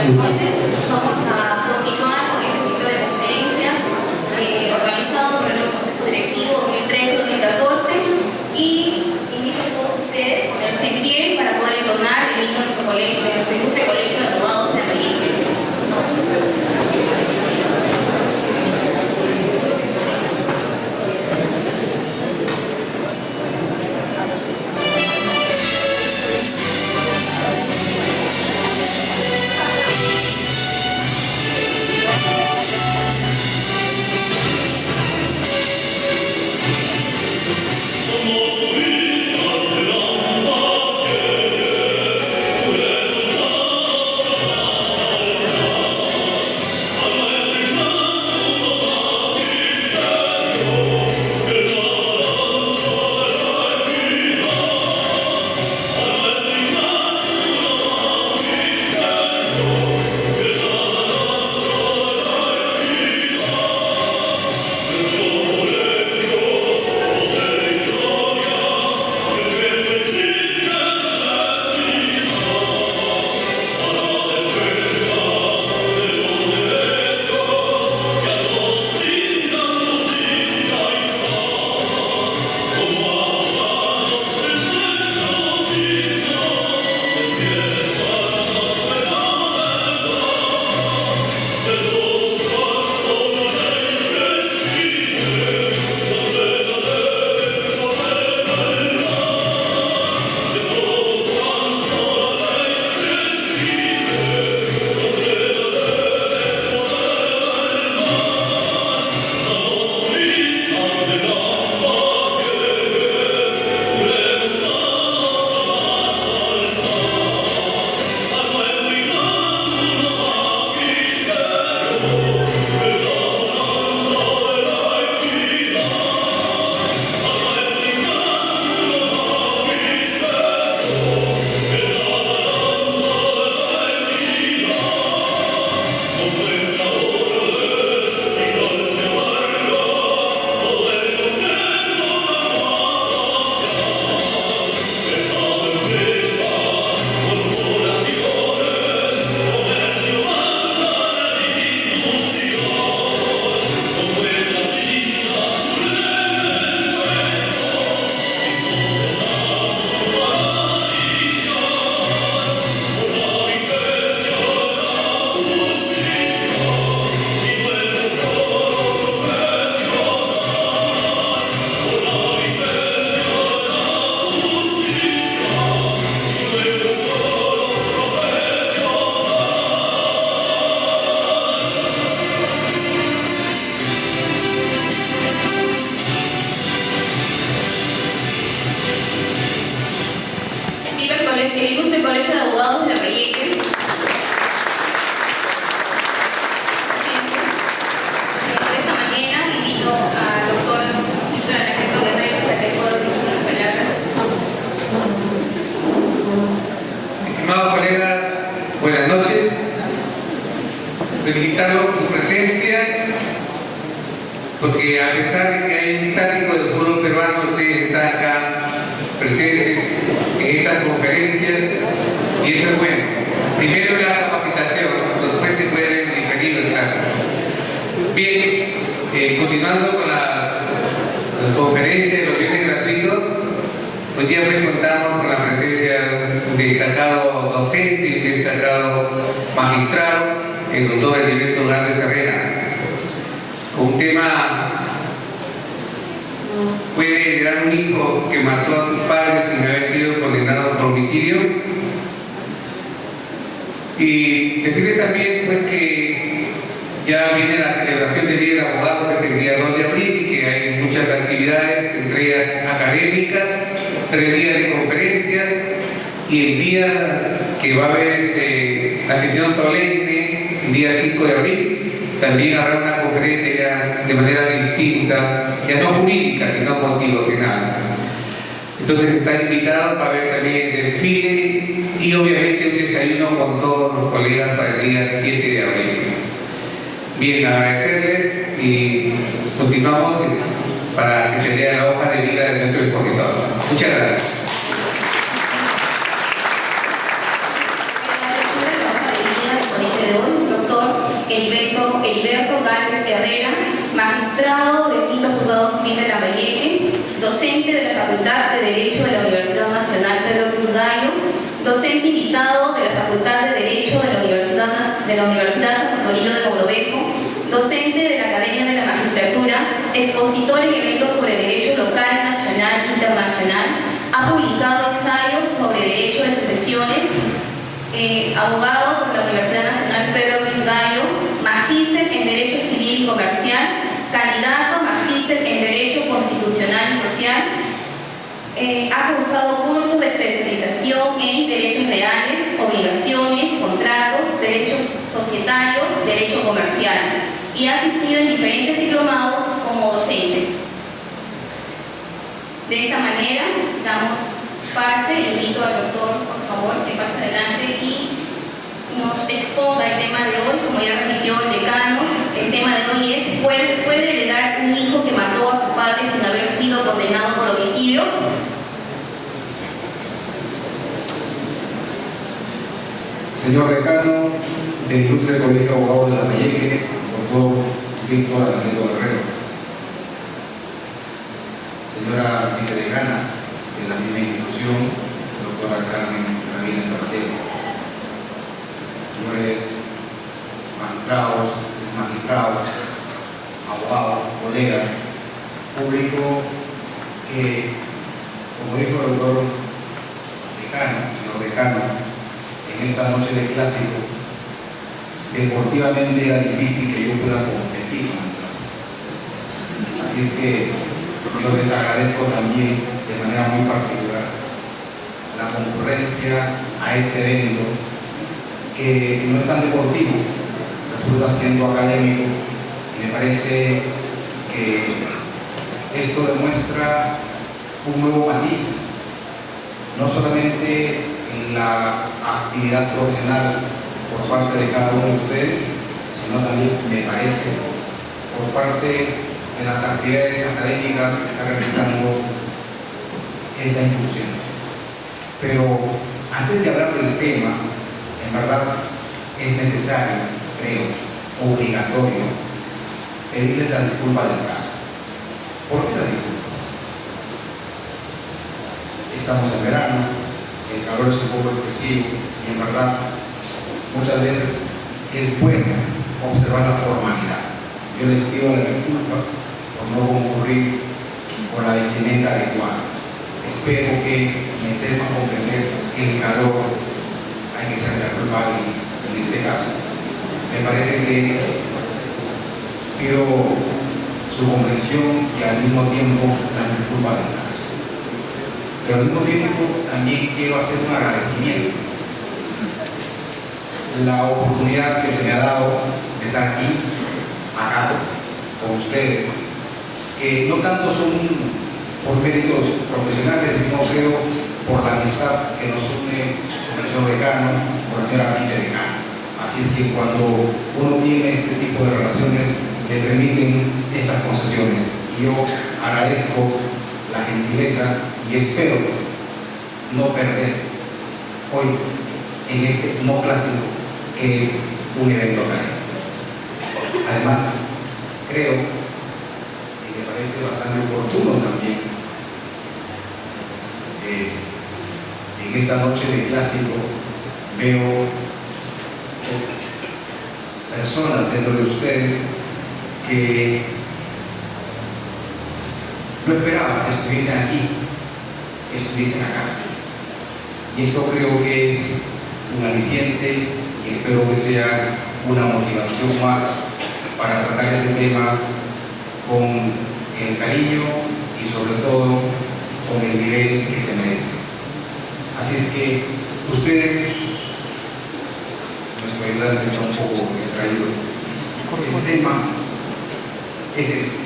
Buenas noches, vamos a continuar con este ciclo de conferencias organizado por el nuevo Consejo Directivo 2013-2014 y invito a todos ustedes a ponerse en pie para poder entonar el himno de nuestro colegio, de nuestro ilustre colegio de abogados de Lambayeque. El ilustre colegio de abogados de Lambayeque. Esta mañana invito al doctor Anacleto Guerrero para que pueda dirigir las palabras. Estimados colegas, buenas noches. Felicitarlos por su presencia, porque a pesar de que hay un clásico del fútbol peruano, ustedes están acá presentes en estas conferencias y eso es bueno. Primero la capacitación, después se puede diferir el examen. Bien, continuando con las conferencias de los bienes gratuitos, hoy día pues contamos con la presencia de un destacado docente y un destacado magistrado, el doctor Heriberto Garde Herrera, con un tema: puede heredar un hijo que mató a sus padres sin haber sido condenado por homicidio. Y decirles también pues que ya viene la celebración del Día del Abogado, que es el día 2 de abril, y que hay muchas actividades, entre ellas académicas, 3 días de conferencias, y el día que va a haber la sesión solemne, el día 5 de abril, también habrá una conferencia ya de manera distinta, ya no jurídica, sino motivacional. Entonces están invitados para ver también el desfile y obviamente un desayuno con todos los colegas para el día 7 de abril. Bien, agradecerles y continuamos para que se lea la hoja de vida de nuestro expositor. Muchas gracias. La lectura de la hoja de vida del ponente Facultad de Derecho de la Universidad San Antonio de Mogrovejo, docente de la Academia de la Magistratura, expositor en eventos sobre derecho local, nacional e internacional, ha publicado ensayos sobre derecho de sucesiones, abogado por la Universidad Nacional Pedro Luis Gallo, magíster en Derecho Civil y Comercial, candidato a magíster en Derecho Constitucional y Social. Ha cursado cursos de especialización en derechos reales, obligaciones, contratos, derecho societario, derecho comercial y ha asistido en diferentes diplomados como docente. De esta manera, damos pase, invito al doctor, por favor, que pase adelante y nos exponga el tema de hoy, como ya repitió el decano. El tema de hoy es: ¿puede heredar un hijo que mató a su padre sin haber sido condenado por homicidio? Señor decano del Ilustre Colegio de Abogados de Lambayeque, doctor Víctor Almedo Guerrero. Señora vicedecana de la misma institución, doctora Carmen Ramírez Zapatero. Señores magistrados, exmagistrados, abogados, colegas, público que, como dijo el doctor decano, señor decano, en esta noche de clásico, deportivamente era difícil que yo pueda competir con el clásico. Así es que yo les agradezco también de manera muy particular la concurrencia a este evento, que no es tan deportivo, resulta siendo académico, y me parece que esto demuestra un nuevo matiz, no solamente en la actividad profesional por parte de cada uno de ustedes, sino también, me parece, por parte de las actividades académicas que está realizando esta institución. Pero antes de hablar del tema, en verdad es necesario, creo, obligatorio, pedirles la disculpa del caso. ¿Por qué la disculpa? Estamos en verano, el calor es un poco excesivo y en verdad muchas veces es bueno observar la formalidad. Yo les pido las disculpas por no concurrir con la vestimenta adecuada. Espero que me sepan comprender que el calor hay que echarle la culpa a alguien en este caso. Me parece que pido su comprensión y al mismo tiempo la disculpa del caso. Pero al mismo tiempo también quiero hacer un agradecimiento. La oportunidad que se me ha dado de estar aquí, acá, con ustedes, que no tanto son por méritos profesionales, sino creo por la amistad que nos une con el señor decano, con la señora vicedecana. Así es que cuando uno tiene este tipo de relaciones, le permiten estas concesiones. Y yo agradezco la gentileza y espero no perder hoy en este no clásico que es un evento académico. Además, creo, y me parece bastante oportuno también, en esta noche de clásico veo personas dentro de ustedes que no esperaba que estuviesen aquí, que estuviesen acá. Y esto creo que es un aliciente y espero que sea una motivación más para tratar este tema con el cariño y sobre todo con el nivel que se merece. Así es que ustedes, nuestro ayudante está un poco distraído, el tema es este.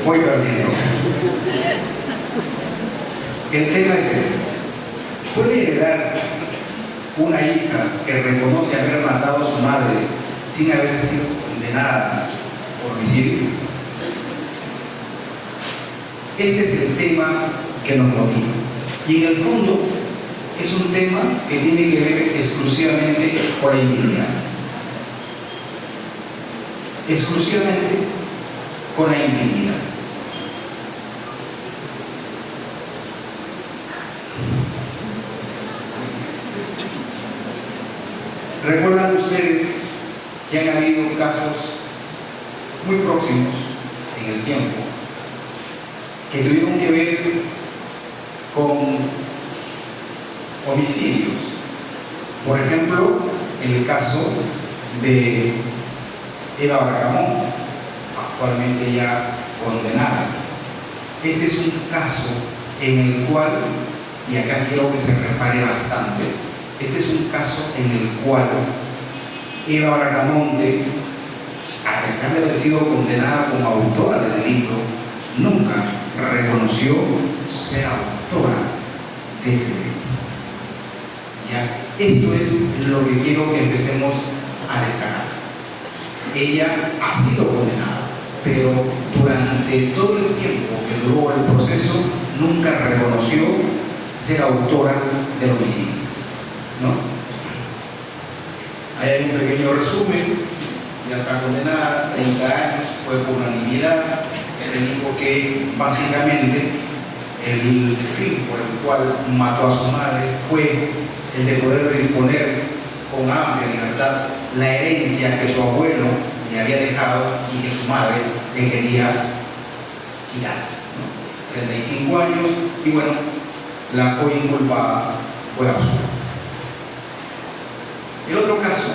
Voy perdiendo. El tema es este. ¿Puede heredar una hija que reconoce haber matado a su madre sin haber sido condenada por homicidio? Este es el tema que nos motiva. Y en el fondo es un tema que tiene que ver exclusivamente con la intimidad. Exclusivamente con la intimidad. ¿Recuerdan ustedes que han habido casos muy próximos en el tiempo que tuvieron que ver con homicidios? Por ejemplo, el caso de Eva Barragán, actualmente ya condenada. Este es un caso en el cual, y acá quiero que se repare bastante, este es un caso en el cual Eva Barramonte, a pesar de haber sido condenada como autora del delito, nunca reconoció ser autora de ese delito. ¿Ya? Esto es lo que quiero que empecemos a destacar. Ella ha sido condenada, pero durante todo el tiempo que duró el proceso nunca reconoció ser autora del homicidio, ¿no? Ahí hay un pequeño resumen. Ya está condenada, 30 años, fue por unanimidad. Se dijo que básicamente el fin por el cual mató a su madre fue el de poder disponer con amplia libertad la herencia que su abuelo le había dejado y que su madre le quería quitar, ¿no? 35 años, y bueno, la coinculpada fue absuelta. El otro caso,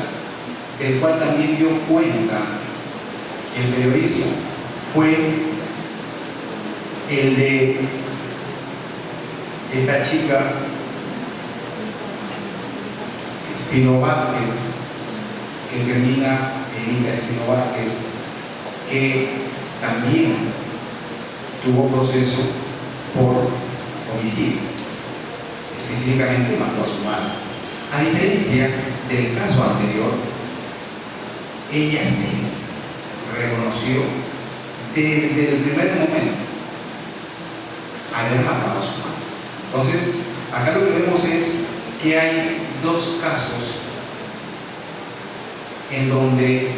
del cual también dio cuenta el periodismo, fue el de esta chica Espino Vázquez, que termina Erika Espino Vázquez, que también tuvo proceso por homicidio, específicamente mató a su madre. A diferencia del caso anterior, ella sí reconoció desde el primer momento haber matado a su madre. Entonces, acá lo que vemos es que hay dos casos en donde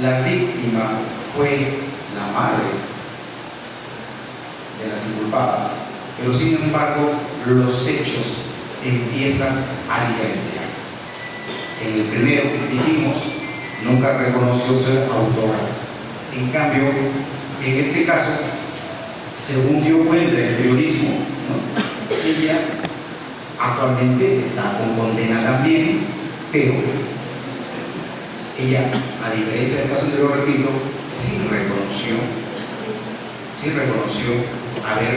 la víctima fue la madre de las inculpadas, pero sin embargo los hechos empiezan a diferenciarse. En el primero, dijimos, nunca reconoció ser autora. En cambio, en este caso, según dio cuenta el periodismo, ¿no?, ella actualmente está con condena también, pero ella, a diferencia del caso anterior, repito, sí reconoció haber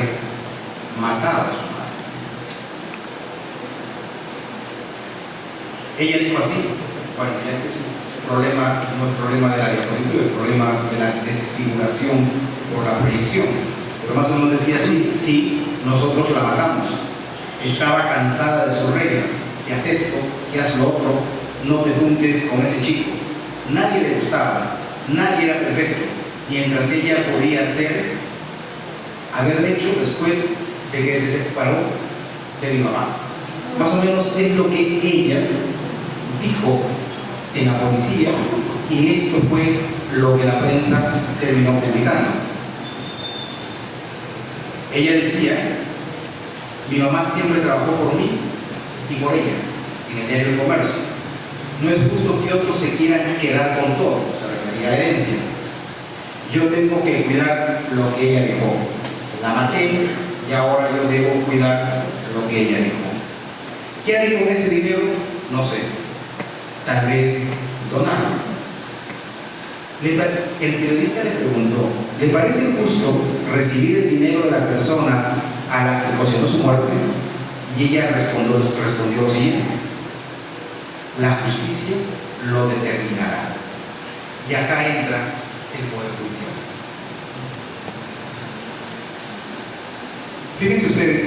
matado a su madre. Ella dijo así: bueno, ya este es un problema, no es problema de la diapositiva, es problema de la desfiguración por la proyección. Pero más o menos decía así: sí, nosotros la matamos. Estaba cansada de sus reglas. ¿Qué haces esto? ¿Qué haces lo otro? No te juntes con ese chico. Nadie le gustaba, nadie era perfecto, mientras ella podía haber hecho después de que se separó de mi mamá. Más o menos es lo que ella dijo en la policía, y esto fue lo que la prensa terminó publicando. Ella decía: mi mamá siempre trabajó por mí y por ella en el diario El Comercio. No es justo que otros se quieran quedar con todo, se refería a herencia. Yo tengo que cuidar lo que ella dejó. La maté y ahora yo debo cuidar lo que ella dejó. ¿Qué haré con ese dinero? No sé. Tal vez donarlo. El periodista le preguntó: ¿le parece justo recibir el dinero de la persona a la que ocasionó su muerte? Y ella respondió lo siguiente: la justicia lo determinará. Y acá entra el poder judicial. Fíjense ustedes,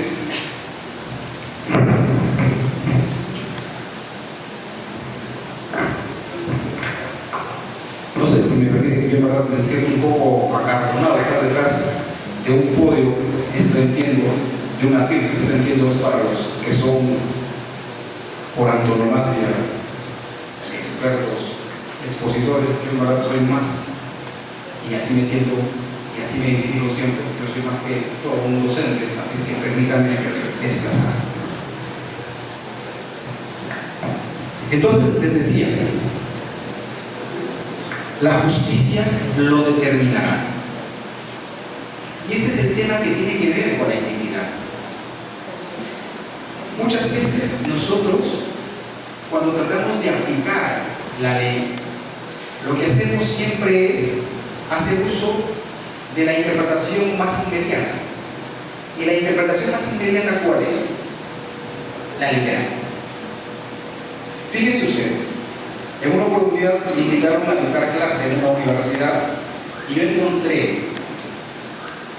no sé si me permiten, yo me siento un poco acartonado de estar detrás de un podio. Esto entiendo, de una firma, esto entiendo es para los que son por antonomasia expertos, expositores. Yo en verdad soy más, y así me siento, y así me identifico siempre. Yo soy más que todo un docente, así es que permítanme desplazar. Entonces, les decía, la justicia lo determinará. Y este es el tema que tiene que ver con la intimidad. Muchas veces nosotros, cuando tratamos de aplicar la ley, lo que hacemos siempre es hacer uso de la interpretación más inmediata. Y la interpretación más inmediata, ¿cuál es? La literal. Fíjense ustedes, en una oportunidad me invitaron a dictar clase en una universidad y yo encontré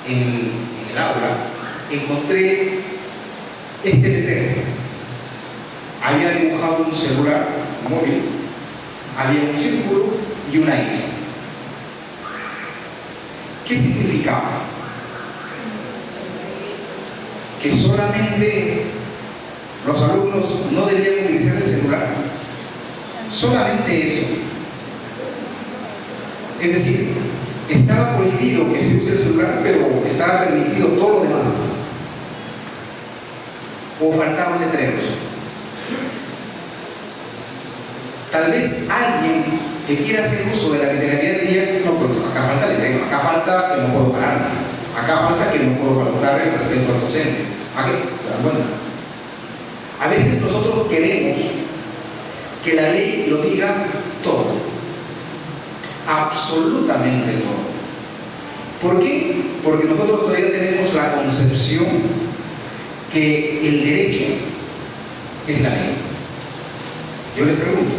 en el aula, encontré este letrero. Había dibujado un celular móvil, había un círculo y una X. ¿Qué significaba? Que solamente los alumnos no debían utilizar el celular. Solamente eso. Es decir, estaba prohibido que se use el celular, pero estaba permitido todo lo demás. O faltaban letreros. Tal vez alguien que quiera hacer uso de la literalidad diría, no, pues acá falta letrero, acá falta que no puedo pararme, acá falta que no puedo faltar el respeto al docente. O sea, bueno, a veces nosotros queremos que la ley lo diga todo, absolutamente todo. ¿Por qué? Porque nosotros todavía tenemos la concepción que el derecho es la ley. Yo les pregunto,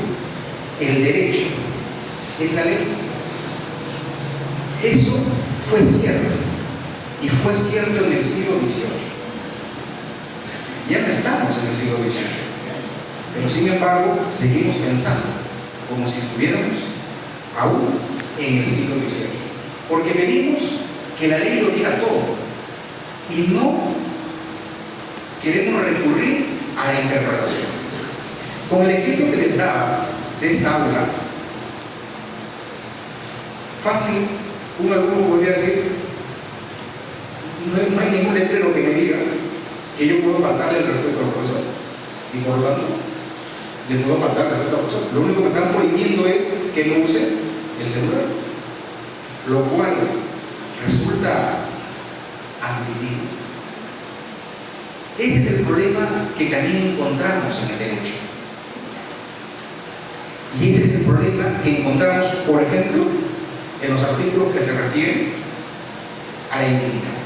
¿el derecho es la ley? Eso fue cierto, y fue cierto en el siglo XVIII. Ya no estamos en el siglo XVIII, pero sin embargo seguimos pensando como si estuviéramos aún en el siglo XVIII, porque pedimos que la ley lo diga todo y no queremos recurrir a la interpretación. Con el ejemplo que les daba de esta aula, fácil, un alumno podría decir, no hay ningún letrero que me diga que yo puedo faltarle el respeto al profesor, y por lo tanto le puedo faltar el respeto al profesor. Lo único que me están prohibiendo es que no use el celular, lo cual resulta admisible. Ese es el problema que también encontramos en el derecho. Y ese es el problema que encontramos, por ejemplo, en los artículos que se refieren a la intimidad.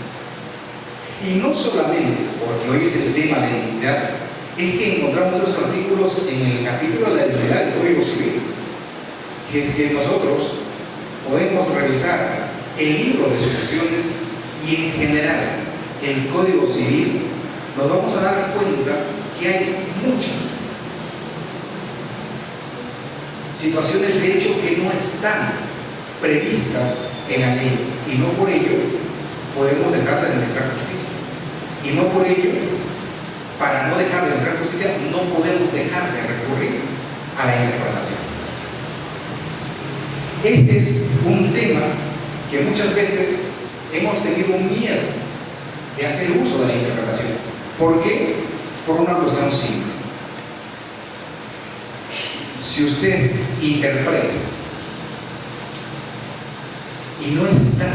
Y no solamente porque hoy es el tema de la intimidad, es que encontramos esos artículos en el capítulo de la intimidad del Código Civil. Si es que nosotros podemos revisar el libro de sucesiones y en general el Código Civil, nos vamos a dar cuenta que hay muchas situaciones de hecho que no están previstas en la ley, y no por ello podemos dejar de administrar justicia, y no por ello, para no dejar de administrar justicia, no podemos dejar de recurrir a la interpretación. Este es un tema que muchas veces hemos tenido miedo de hacer uso de la interpretación. ¿Por qué? Por una cuestión simple. Si usted interpreta y no está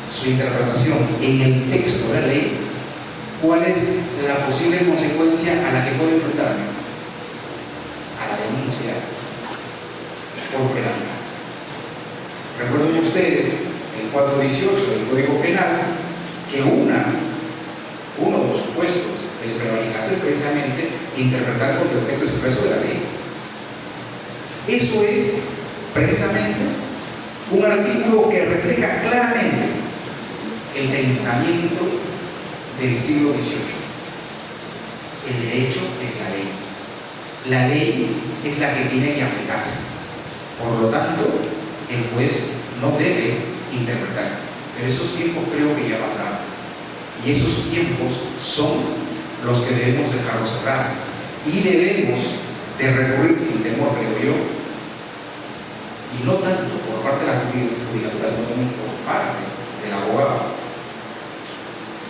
su interpretación en el texto de la ley, ¿cuál es la posible consecuencia a la que puede enfrentarme? A la denuncia por penalidad. Recuerden ustedes el 418 del Código Penal que uno de los supuestos del prevaricato es precisamente interpretar contra el texto expreso de la ley. Eso es precisamente un artículo que refleja claramente el pensamiento del siglo XVIII. El derecho es la ley. La ley es la que tiene que aplicarse. Por lo tanto, el juez no debe interpretar. Pero esos tiempos creo que ya pasaron. Y esos tiempos son los que debemos dejarlos atrás. Y debemos de recurrir sin temor, creo yo, y no tanto por parte de la judicatura, sino también por parte del abogado,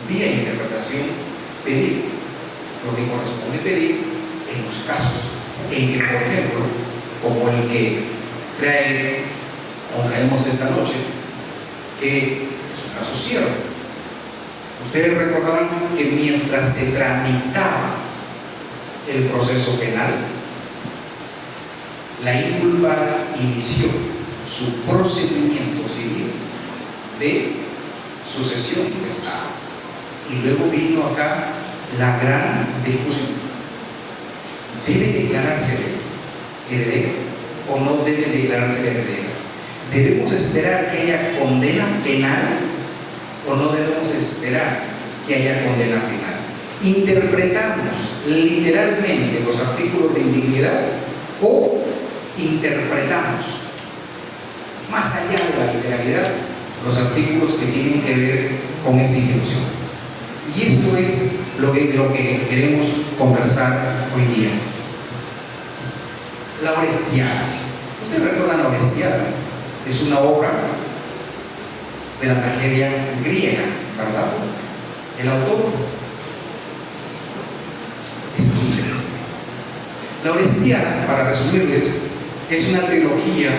vía interpretación, pedir lo que corresponde pedir en los casos en que, por ejemplo, como el que traemos esta noche, que es un caso cierto. Ustedes recordarán que mientras se tramitaba el proceso penal, la inculpada inició su procedimiento civil de sucesión de Estado. Y luego vino acá la gran discusión. ¿Debe declararse heredero o no debe declararse heredero? ¿Debemos esperar que haya condena penal o no debemos esperar que haya condena penal? ¿Interpretamos literalmente los artículos de indignidad o interpretamos, más allá de la literalidad, los artículos que tienen que ver con esta institución? Y esto es lo que queremos conversar hoy día. La Orestiada. ¿Ustedes recuerdan la Orestiada? Es una obra de la tragedia griega, ¿verdad? El autor Esquilo. La Orestiada, para resumirles, es una trilogía.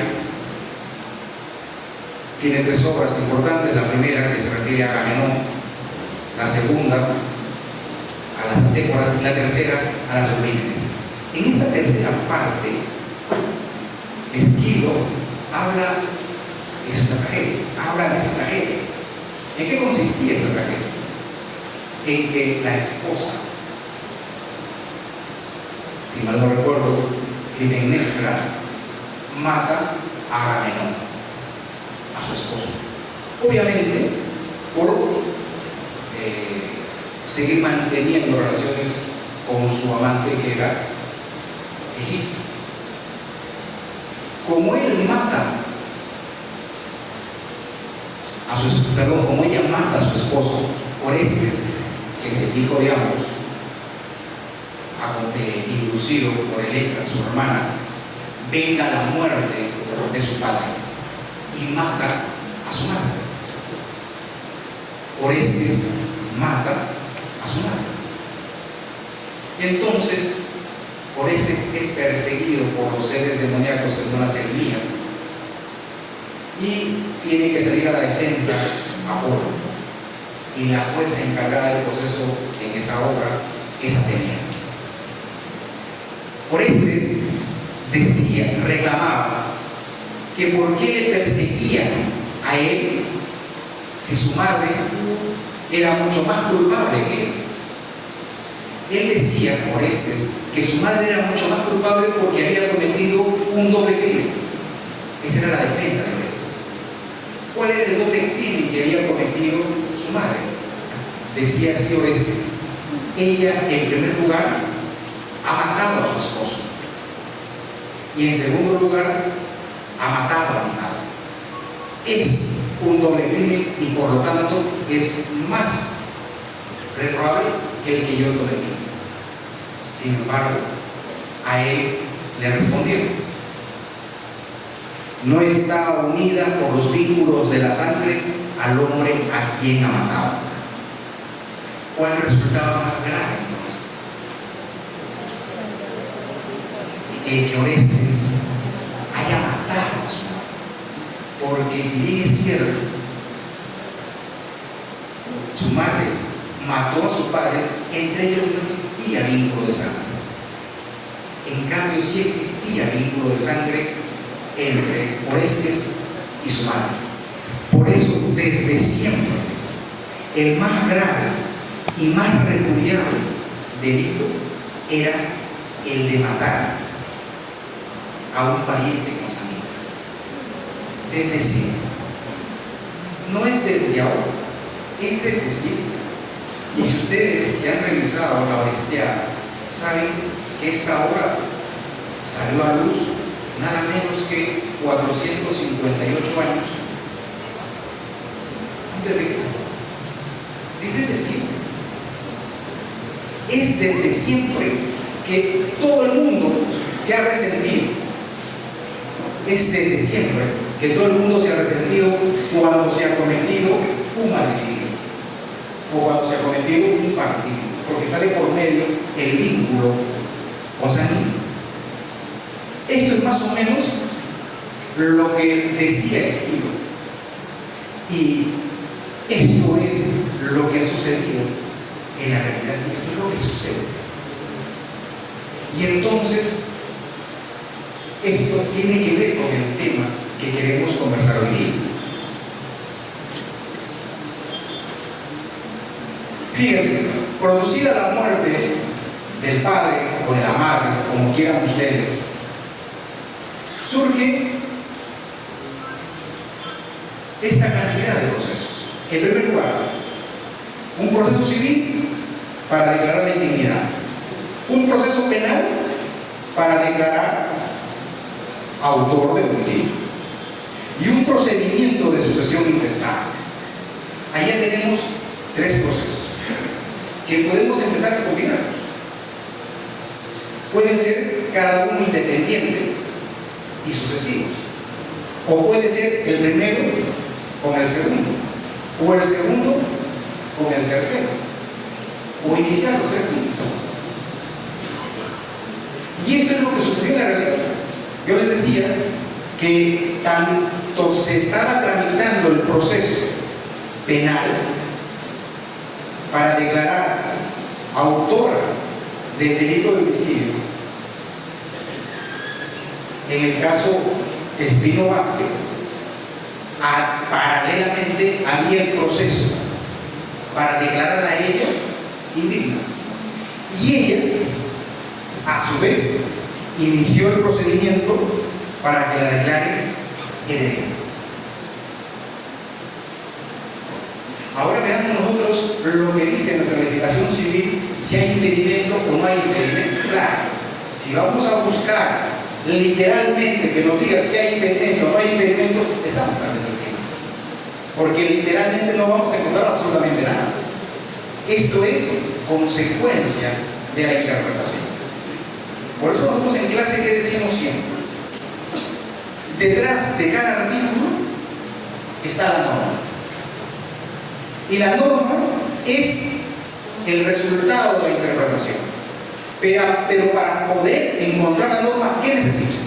Tiene 3 obras importantes. La primera, que se refiere a Agamenón; la segunda, a las Acéforas; y la tercera, a las Eurípides. En esta tercera parte, Esquilo habla de esta tragedia. ¿En qué consistía esta tragedia? En que la esposa, si mal no recuerdo, Clitemnestra, mata a Agamenón, a su esposo. Obviamente, por seguir manteniendo relaciones con su amante, que era Egisto. Como él mata como ella mata a su esposo, Orestes, que es el hijo de ambos, inducido por Electra, su hermana, venga la muerte de su padre y mata a su madre. Orestes mata a su madre. Entonces, Orestes es perseguido por los seres demoníacos que son las Elías y tiene que salir a la defensa Apolo. Y la jueza encargada del proceso en esa obra es Atenea. Orestes reclamaba que por qué le perseguían a él si su madre era mucho más culpable que él. Él decía, Orestes, que su madre era mucho más culpable porque había cometido un doble crimen. Esa era la defensa de Orestes. ¿Cuál era el doble crimen que había cometido su madre? Decía así Orestes: ella, en primer lugar, ha matado a su esposo, y en segundo lugar, ha matado a mi madre. Es un doble crimen y por lo tanto es más reprobable que el que yo cometí. Sin embargo, a él le respondieron: no está unida por los vínculos de la sangre al hombre a quien ha matado. ¿Cuál resultaba más grave entonces? El que Orestes haya matado a su madre. Porque si bien es cierto, su madre mató a su padre, entre ellos no existía vínculo de sangre. En cambio, sí existía vínculo de sangre entre Orestes y su madre. Por eso, desde siempre, el más grave y más repudiable delito era el de matar a un pariente consanguíneo. Desde siempre. No es desde ahora, es desde siempre. Y si ustedes ya han revisado la Orestiada, saben que esta obra salió a luz nada menos que 458 años antes de Cristo. Es desde siempre. Es desde siempre que todo el mundo se ha resentido. Es desde siempre que todo el mundo se ha resentido cuando se ha cometido un magnicidio o cuando se ha cometido un parricidio, porque está de por medio el vínculo consanguíneo. más o menos lo que decía Estilo. Y esto es lo que ha sucedido en la realidad, esto es lo que sucede. Y entonces, esto tiene que ver con el tema que queremos conversar hoy día. Fíjense, producida la muerte del padre o de la madre, como quieran ustedes, surge esta cantidad de procesos. En primer lugar, un proceso civil para declarar la indignidad, un proceso penal para declarar autor del homicidio y un procedimiento de sucesión intestada. Allá tenemos tres procesos que podemos empezar a combinar. Pueden ser cada uno independiente y sucesivos, o puede ser el primero con el segundo, o el segundo con el tercero, o iniciar los tres juntos. Y esto es lo que sucedió en la realidad. Yo les decía que tanto se estaba tramitando el proceso penal para declarar autora del delito de homicidio, en el caso Espino Vázquez, paralelamente había el proceso para declarar a ella indigna. Y ella, a su vez, inició el procedimiento para que la declaren heredera. Ahora veamos nosotros lo que dice nuestra legislación civil, si hay impedimento o no hay impedimento. Claro, si vamos a buscar literalmente que nos diga si hay impedimento o no hay impedimento, estamos perdiendo el tiempo, porque literalmente no vamos a encontrar absolutamente nada. Esto es consecuencia de la interpretación. Por eso nosotros en clase, ¿qué decimos siempre? Detrás de cada artículo está la norma. Y la norma es el resultado de la interpretación. Pero para poder encontrar la norma, ¿qué necesito?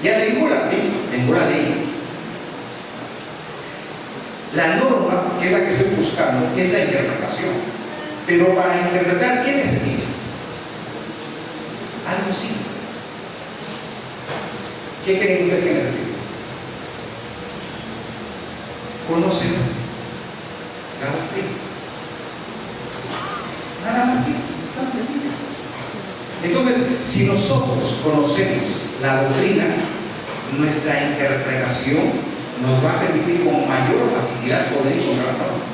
Ya tengo la ley. La norma, que es la que estoy buscando, es la interpretación. Pero para interpretar, ¿qué necesito? Algo simple. ¿Qué creen ustedes que necesito? Conocer la doctrina. Nada más que eso, tan sencillo. Entonces, si nosotros conocemos la doctrina, nuestra interpretación nos va a permitir con mayor facilidad poder encontrar la norma.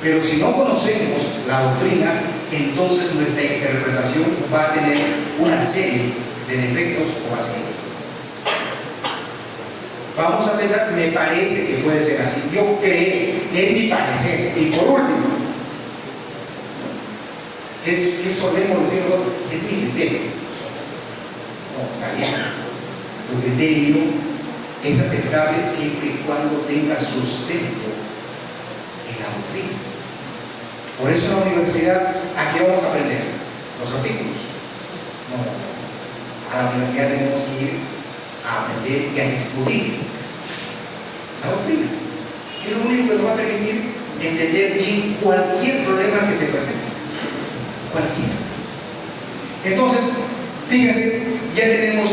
Pero si no conocemos la doctrina, entonces nuestra interpretación va a tener una serie de defectos o vacíos. Vamos a pensar, me parece que puede ser así. Yo creo, es mi parecer. Y por último, ¿qué solemos decir nosotros? Es mi criterio. No, está bien. Tu criterio es aceptable siempre y cuando tenga sustento en la doctrina. Por eso en la universidad, ¿a qué vamos a aprender? Los artículos. No, a la universidad tenemos que ir a aprender y a discutir la doctrina, que es lo único que nos va a permitir entender bien cualquier problema que se presente. Cualquiera. Entonces, fíjense, ya tenemos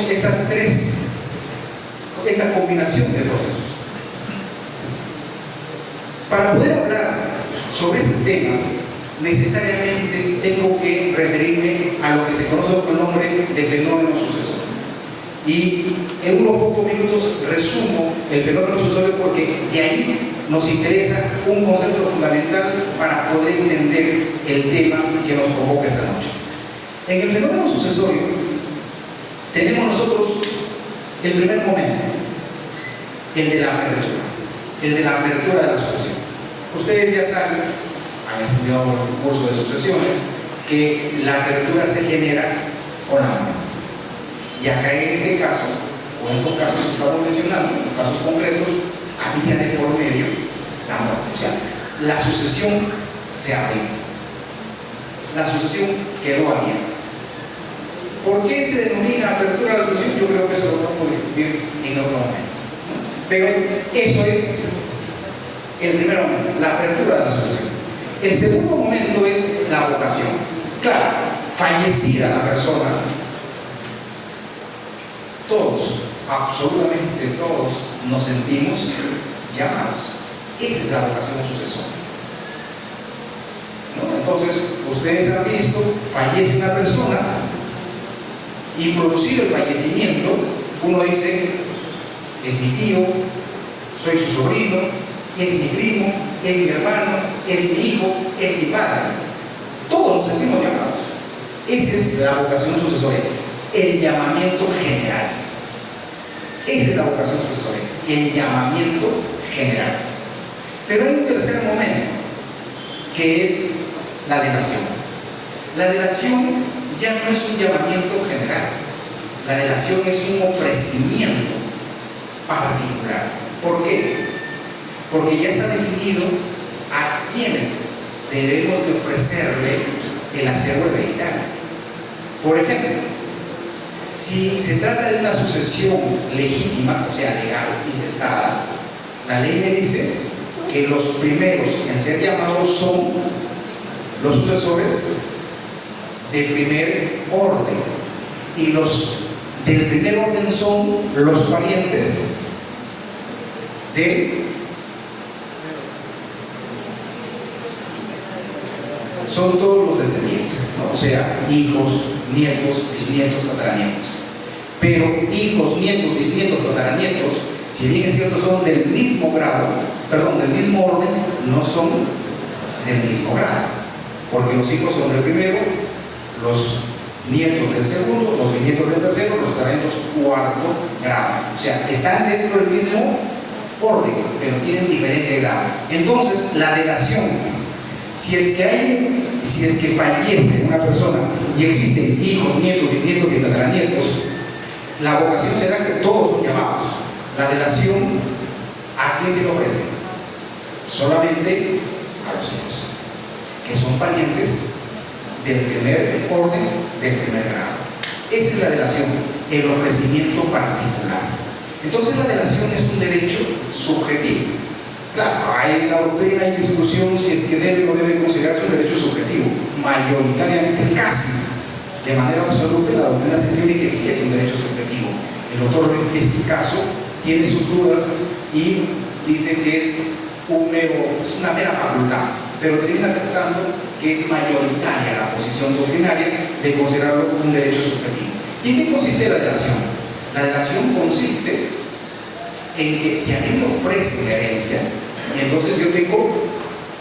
esta combinación de procesos. Para poder hablar sobre este tema, necesariamente tengo que referirme a lo que se conoce con el nombre de fenómeno sucesorio. Y en unos pocos minutos resumo el fenómeno sucesorio, porque de ahí nos interesa un concepto fundamental para poder entender el tema que nos convoca esta noche. En el fenómeno sucesorio tenemos nosotros el primer momento, el de la apertura de la sucesión. Ustedes ya saben, han estudiado el curso de sucesiones, que la apertura se genera con la muerte. Y acá en este caso, o en estos casos que estamos mencionando, en los casos concretos, había de por medio la muerte. O sea, la sucesión se abrió. La sucesión quedó abierta. ¿Por qué se denomina apertura a la sucesión? Yo creo que eso lo vamos a discutir en otro momento. Pero eso es el primer momento, la apertura de la sucesión. El segundo momento es la vocación. Claro, fallecida la persona, todos, absolutamente todos, nos sentimos llamados. Esa es la vocación sucesoria. ¿No? Entonces, ustedes han visto, fallece una persona y producido el fallecimiento, uno dice, es mi tío, soy su sobrino, es mi primo, es mi hermano, es mi hijo, es mi padre. Todos nos sentimos llamados. Esa es la vocación sucesoria, el llamamiento general. Esa es la vocación sucesoria, el llamamiento general. Pero hay un tercer momento, que es la delación. La delación ya no es un llamamiento general, la delación es un ofrecimiento particular. ¿Por qué? Porque ya está definido a quienes debemos de ofrecerle el acervo hereditario. Por ejemplo, si se trata de una sucesión legítima, o sea, legal, intestada, la ley me dice que los primeros en ser llamados son los sucesores de primer orden, y los del primer orden son los parientes son todos los descendientes, ¿no? O sea, hijos, nietos, bisnietos, tataranietos. Pero hijos, nietos, bisnietos, tataranietos, si bien es cierto son del mismo grado, perdón, del mismo orden, no son del mismo grado, porque los hijos son del primero, los nietos del segundo, los bisnietos del tercero, los tataranietos cuarto grado. O sea, están dentro del mismo orden, pero tienen diferente grado. Entonces, la delación, si es que fallece una persona y existen hijos, nietos, bisnietos y tataranietos, la vocación será que todos son llamados. La delación, ¿a quién se le ofrece? Solamente a los hijos, que son parientes del primer orden, del primer grado. Esa es la delación, el ofrecimiento particular. Entonces la delación es un derecho subjetivo. Claro, hay en la doctrina, hay discusión si es que debe o no debe considerarse un derecho subjetivo. Mayoritariamente, casi de manera absoluta, la doctrina se entiende que sí es un derecho subjetivo. El doctor Luis Picasso tiene sus dudas y dice que es una mera facultad, pero termina aceptando que es mayoritaria la posición doctrinaria de considerarlo un derecho subjetivo. ¿Y en qué consiste la delación? La delación consiste en que si a mí me ofrece la herencia, entonces yo tengo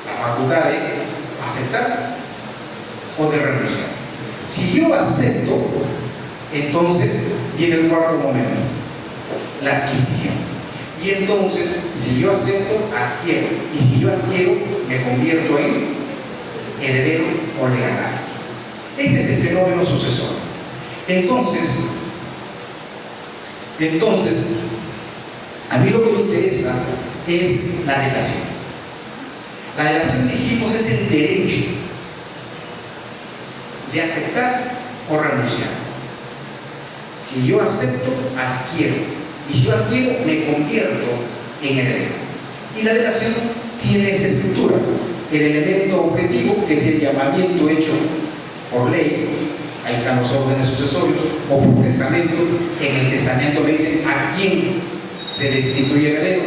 la facultad de aceptar o de renunciar. Si yo acepto, entonces viene el cuarto momento, la adquisición. Y entonces, si yo acepto, adquiero. Y si yo adquiero, me convierto en heredero o legatario. Este es el fenómeno sucesor. Entonces, a mí lo que me interesa es la delación. La delación, dijimos, es el derecho de aceptar o renunciar. Si yo acepto, adquiero. Y si yo adquiero, me convierto en heredero. Y la delación tiene esta estructura. El elemento objetivo, que es el llamamiento hecho por ley. Ahí están los órdenes sucesorios, o por testamento. En el testamento me dicen a quién se destituye heredero.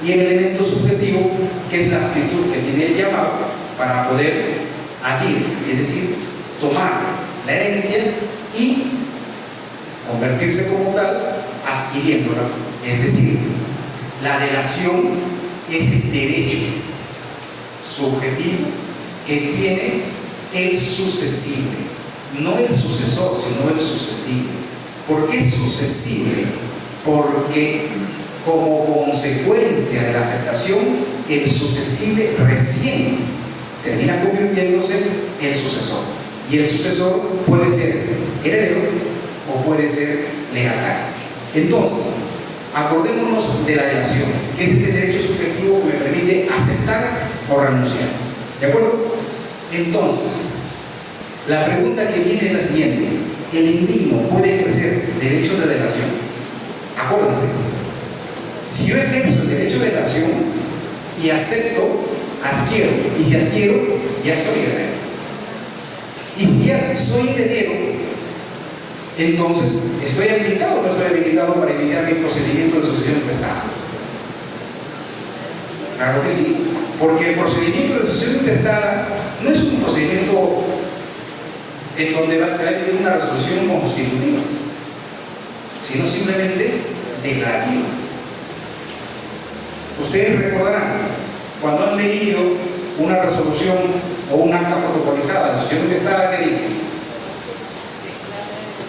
Y el elemento subjetivo, que es la actitud que tiene el llamado para poder adquirir, es decir, tomar la herencia y convertirse como tal, adquiriéndola. Es decir, la delación es el derecho subjetivo que tiene el sucesible, no el sucesor, sino el sucesible. ¿Por qué es sucesible? Porque como consecuencia de la aceptación, el sucesible recién termina convirtiéndose en sucesor. Y el sucesor puede ser heredero o puede ser legatario. Entonces, acordémonos de la delación, que es ese derecho subjetivo que me permite aceptar o renunciar. ¿De acuerdo? Entonces, la pregunta que viene es la siguiente: el indigno puede ejercer derechos de delación, acuérdense, si yo ejerzo el derecho de delación y acepto, adquiero, y si adquiero, ya soy heredero. Y si ya soy heredero, entonces, ¿estoy habilitado o no estoy habilitado para iniciar mi procedimiento de sucesión intestada? Claro que sí, porque el procedimiento de sucesión intestada no es un procedimiento en donde va a salir una resolución constitutiva, sino simplemente declarativa. Ustedes recordarán, cuando han leído una resolución o un acta protocolizada de sucesión intestada, ¿qué dice?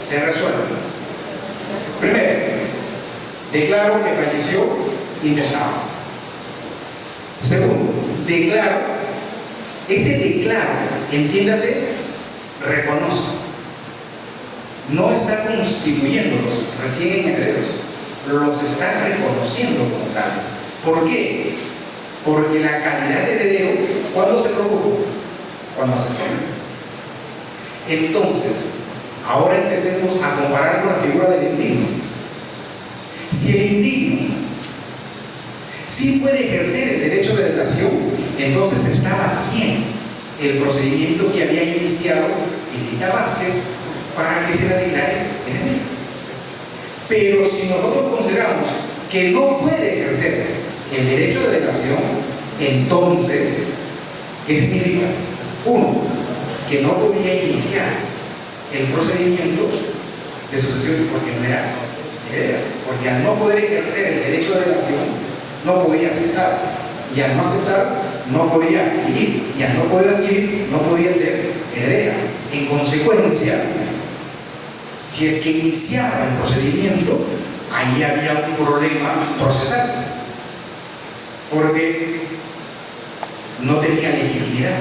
Se resuelve. Primero, declaro que falleció intestado. Segundo, declaro, ese declaro, entiéndase, reconoce. No está constituyéndolos recién herederos, los está reconociendo como tales. ¿Por qué? Porque la calidad de heredero, ¿cuándo se produjo? Cuando aceptó. Entonces, ahora empecemos a comparar con la figura del indigno. Si el indigno sí puede ejercer el derecho de delación, entonces estaba bien el procedimiento que había iniciado Edita Vázquez para que se la declare heredero. Pero si nosotros consideramos que no puede ejercer el derecho de delación, entonces, ¿qué significa? Uno, que no podía iniciar el procedimiento de sucesión porque no era heredero, porque al no poder ejercer el derecho de delación, no podía aceptar, y al no aceptar, no podía adquirir, y al no poder adquirir, no podía ser heredera. En consecuencia, si es que iniciaba el procedimiento, ahí había un problema procesal, porque no tenía legitimidad,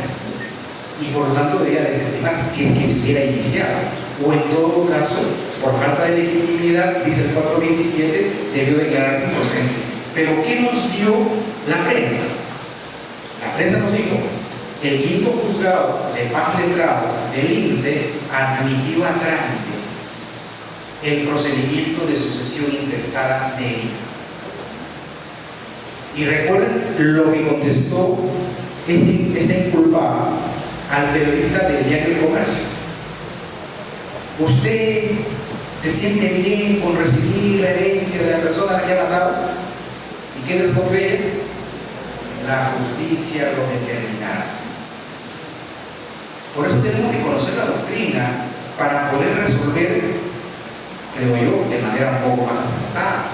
y por lo tanto debía desestimarse si es que se hubiera iniciado, o en todo caso, por falta de legitimidad, dice el 427, debió declararse improcedente. Pero ¿qué nos dio la prensa? La prensa nos dijo: el quinto juzgado de paz letrado del INSE admitió a trámite el procedimiento de sucesión intestada de Edita. Y recuerden lo que contestó esta inculpada al periodista del diario El Comercio. ¿Usted se siente bien con recibir la herencia de la persona que ha matado? ¿Y qué respondió ella? La justicia lo determinará. Por eso tenemos que conocer la doctrina para poder resolver, creo yo, de manera un poco más acertada.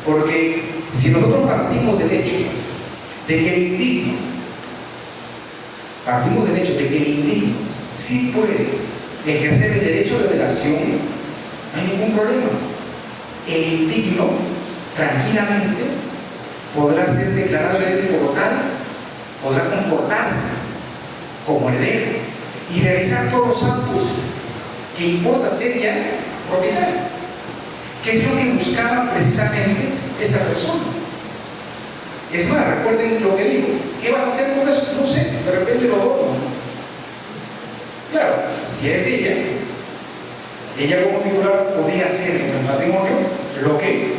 Porque si nosotros partimos del hecho de que el indigno, sí puede ejercer el derecho de delación, no hay ningún problema. El indigno tranquilamente podrá ser declarado heredero y por lo tal podrá comportarse como heredero y realizar todos los actos que importa ser ya propietario, que es lo que buscaba precisamente esta persona. Es más, recuerden lo que digo: ¿qué vas a hacer con eso? No sé, de repente lo dono. Claro, si es de ella como titular podía hacer en el matrimonio lo que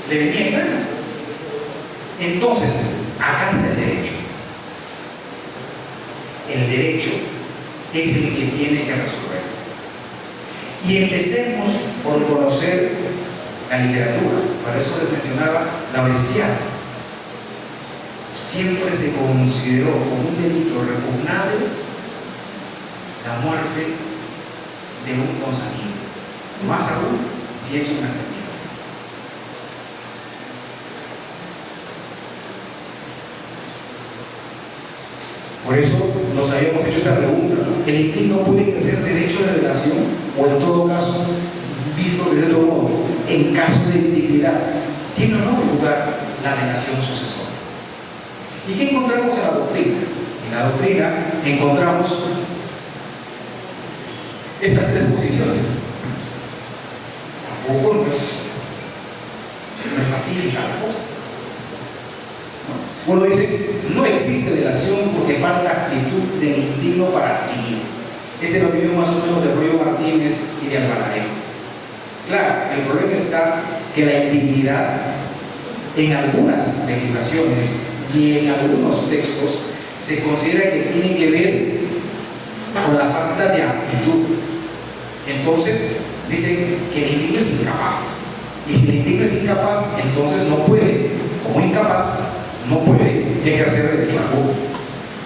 le venía en gana. Entonces, acá está el derecho. El derecho es el que tiene que resolver. Y empecemos por conocer la literatura. Por eso les mencionaba la honestidad. Siempre se consideró como un delito repugnable la muerte de un consanguíneo, más aún si es una asesino. Por eso nos habíamos hecho esta pregunta: ¿el indigno puede ejercer derecho de delación o, en todo caso, visto de otro modo, en caso de indignidad, tiene o no lugar la delación sucesoria? ¿Y qué encontramos en la doctrina? En la doctrina encontramos estas tres posiciones. Tampoco no es pacífica la cosa. Uno dice: no existe delación porque falta actitud del indigno para adquirir. Este lo vino más o menos de Rollo Martínez y de Alvarado. Claro, el problema está que la indignidad en algunas legislaciones y en algunos textos se considera que tiene que ver con la falta de aptitud. Entonces, dicen que el indigno es incapaz. Y si el indigno es incapaz, entonces no puede, como incapaz, no puede ejercer derecho al voto.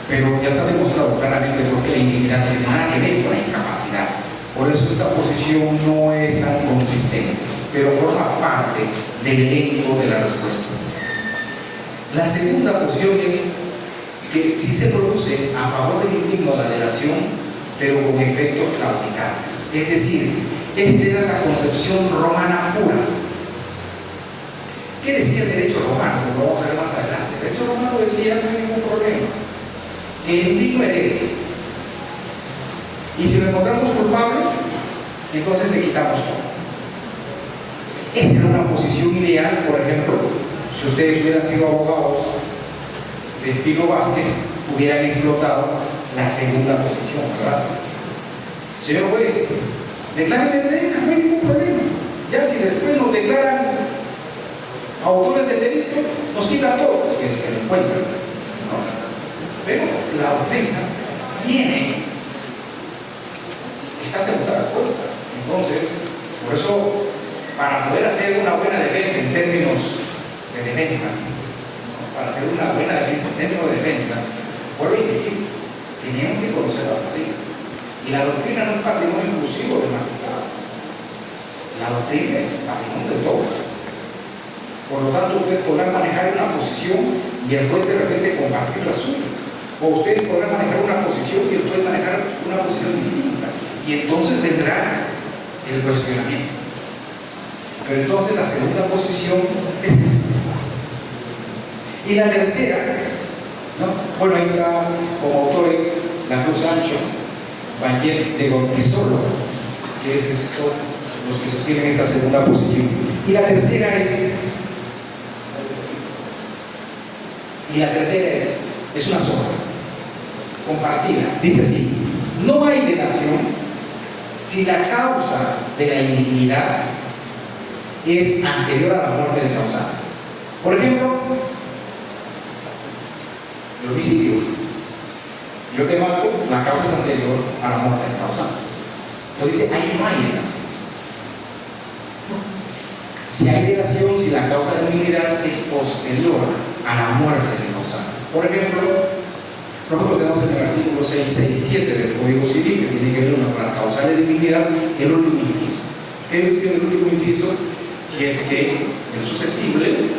Pero ya está demostrado claramente porque la indignidad tiene nada que ver con la incapacidad. Por eso esta posición no es tan consistente, pero forma parte del elenco de las respuestas. La segunda posición es que sí se produce a favor del indigno la delación, pero con efectos claudicantes. Es decir, esta era la concepción romana pura. ¿Qué decía el derecho romano? Lo vamos a ver más adelante. El derecho romano decía: no hay ningún problema, que el indigno herede. Y si lo encontramos culpable, entonces le quitamos todo. Esta era una posición ideal, por ejemplo, si ustedes hubieran sido abogados de Pino Vázquez, hubieran explotado la segunda posición, ¿verdad? Señor juez, declaren heredera, no hay ningún problema. Ya si después nos declaran autores del delito, nos quitan todos, si es que lo encuentran, ¿no? Pero la doctrina está asegurada la respuesta. Entonces, por eso, para poder hacer una buena defensa en términos de defensa, ¿no? Para hacer una buena defensa en términos de defensa, vuelvo a insistir, teníamos que conocer la doctrina. Y la doctrina no es patrimonio exclusivo del magistrado. La doctrina es patrimonio de todos. Por lo tanto, ustedes podrán manejar una posición y el juez de repente compartir la suya. O ustedes podrán manejar una posición y el juez manejar una posición distinta. Y entonces vendrá el cuestionamiento. Pero entonces la segunda posición es esta. Y la tercera, ¿no? Bueno, ahí está como autores la Cruz Sancho, Bañet de Gontisolo, que es los que sostienen esta segunda posición. Y la tercera es una sola, compartida. Dice así: no hay delación si la causa de la indignidad es anterior a la muerte del causante. Por ejemplo, el homicidio. Yo te mato, la causa es anterior a la muerte del causante. Entonces dice, ahí no hay delación. Si hay delación, si la causa de la indignidad es posterior a la muerte del causante. Por ejemplo, nosotros tenemos en el artículo 667 del Código Civil, que tiene que ver con las causales de indignidad, el último inciso. ¿Qué dice el último inciso? Si es que el susceptible,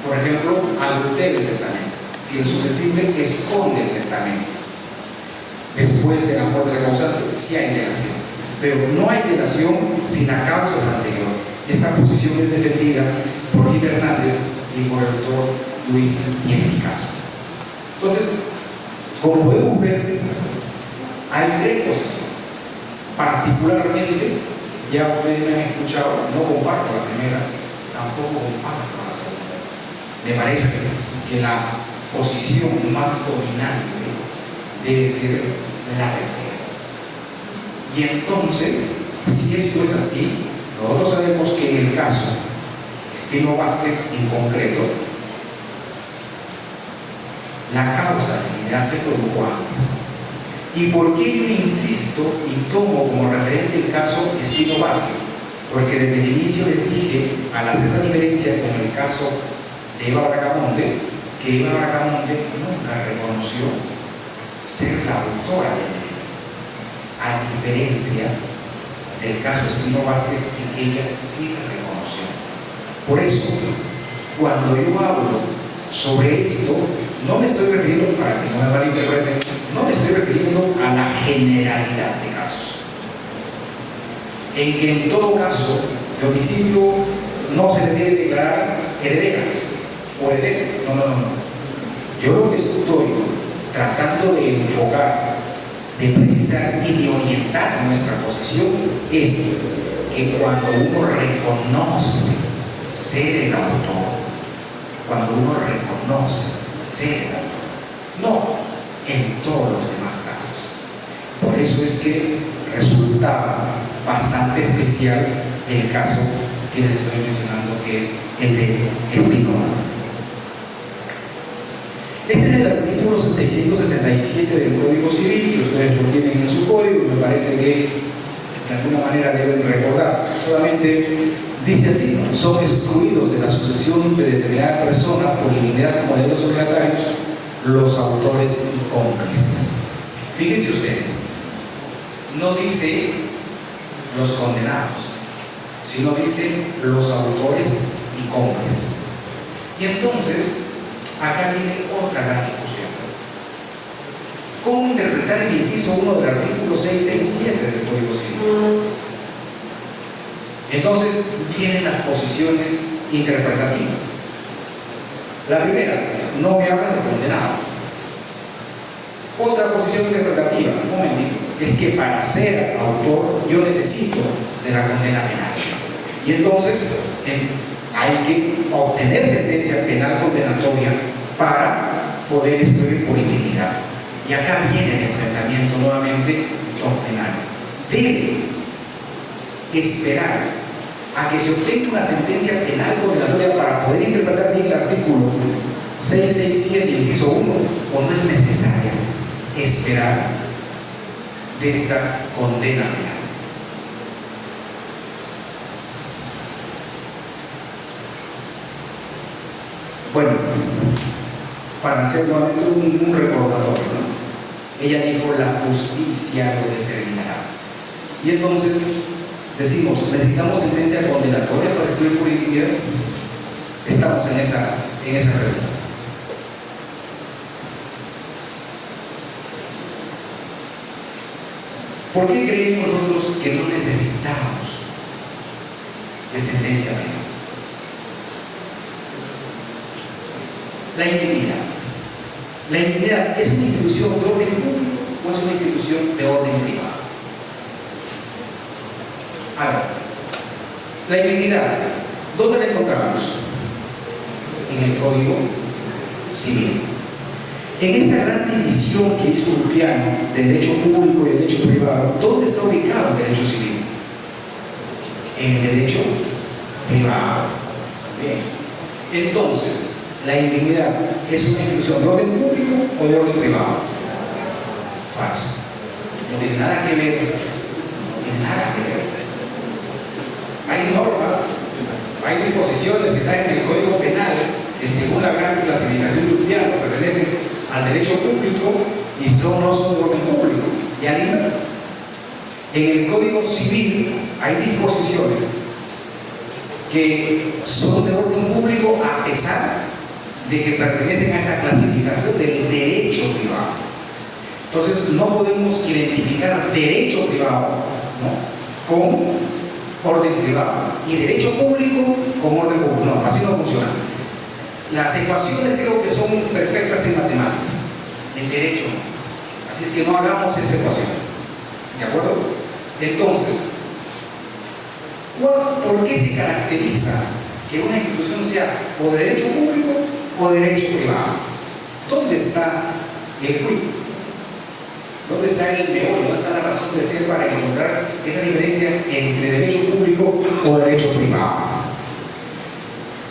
por ejemplo, adultera el testamento. Si el susceptible esconde el testamento después de la muerte del causante, sí hay delación. Pero no hay delación si la causa es anterior. Esta posición es defendida por Gil Hernández y por el doctor Luis y en mi caso. Entonces, como podemos ver, hay tres posiciones. Particularmente, ya ustedes me han escuchado, no comparto la primera, tampoco comparto la segunda. Me parece que la posición más dominante debe ser la tercera. Y entonces, si esto es así, nosotros sabemos que en el caso Espino Vázquez en concreto, la causa de la indignidad se produjo antes. ¿Y por qué yo insisto y tomo como referente el caso Espino Vázquez? Porque desde el inicio les dije, al hacer la diferencia con el caso de Eva Bracamonte, que Eva Bracamonte nunca reconoció ser la autora del delito, a diferencia del caso Espino Vázquez, en que ella sí la reconoció. Por eso, cuando yo hablo sobre esto, no me estoy refiriendo, para que no me malinterpreten, no me estoy refiriendo a la generalidad de casos, en que en todo caso de homicidio no se le debe declarar heredera o heredero. No. Yo lo que estoy tratando de enfocar, de precisar y de orientar nuestra posición es que cuando uno reconoce ser el autor, cuando uno reconoce ser el autor, no en todos los demás casos. Por eso eso es que resultaba bastante especial el caso que les estoy mencionando, que es el de Espinosa. Este es el artículo 667 del Código Civil, que ustedes lo tienen en su código, y me parece que de alguna manera deben recordar. Solamente dice así, ¿no? Son excluidos de la sucesión de determinada persona por dignidad como herederos obligatorios los autores y cómplices. Fíjense ustedes, no dice los condenados, sino dice los autores y cómplices. Y entonces, acá viene otra gran discusión. ¿Cómo interpretar el inciso 1 del artículo 667 del Código Civil? Entonces, vienen las posiciones interpretativas. La primera, no me habla de condenado. Otra posición interpretativa, un momentito, es que para ser autor yo necesito de la condena penal. Y entonces hay que obtener sentencia penal condenatoria para poder excluir por impunidad. Y acá viene el enfrentamiento nuevamente doctrinario. Debe esperar a que se obtenga una sentencia penal condenatoria para poder interpretar bien el artículo 667, inciso 1, o no es necesaria esperar de esta condena penal. Bueno, para hacer nuevamente un recordatorio, ¿no? Ella dijo: la justicia lo determinará. Y entonces decimos: necesitamos sentencia condenatoria para excluir por impunidad. Estamos en esa pregunta. ¿Por qué creemos nosotros que no necesitamos de sentencia penal? La impunidad. ¿La impunidad es una institución de orden público o es una institución de orden privado? Ahora, la impunidad, ¿dónde la encontramos? En el Código Civil. En esta gran división que hizo Ulpiano de derecho público y derecho privado, ¿dónde está ubicado el derecho civil? En el derecho privado. Bien. Entonces, ¿la indignidad es una institución de orden público o de orden privado? Falso. No tiene nada que ver. No tiene nada que ver. Hay normas, hay disposiciones que están en el Código Penal que, según la gran clasificación de Ulpiano, pertenecen al derecho público y no son de orden público. Y al inverso. En el Código Civil hay disposiciones que son de orden público a pesar de que pertenecen a esa clasificación del derecho privado. Entonces no podemos identificar derecho privado, ¿no?, con orden privado y derecho público con orden público. No, así no funciona. Las ecuaciones creo que son perfectas en matemáticas, en derecho no. Así es que no hagamos esa ecuación. ¿De acuerdo? Entonces, ¿por qué se caracteriza que una institución sea o de derecho público o derecho privado? ¿Dónde está el quid? ¿Dónde está el meollo? ¿Dónde está la razón de ser para encontrar esa diferencia entre derecho público o derecho privado?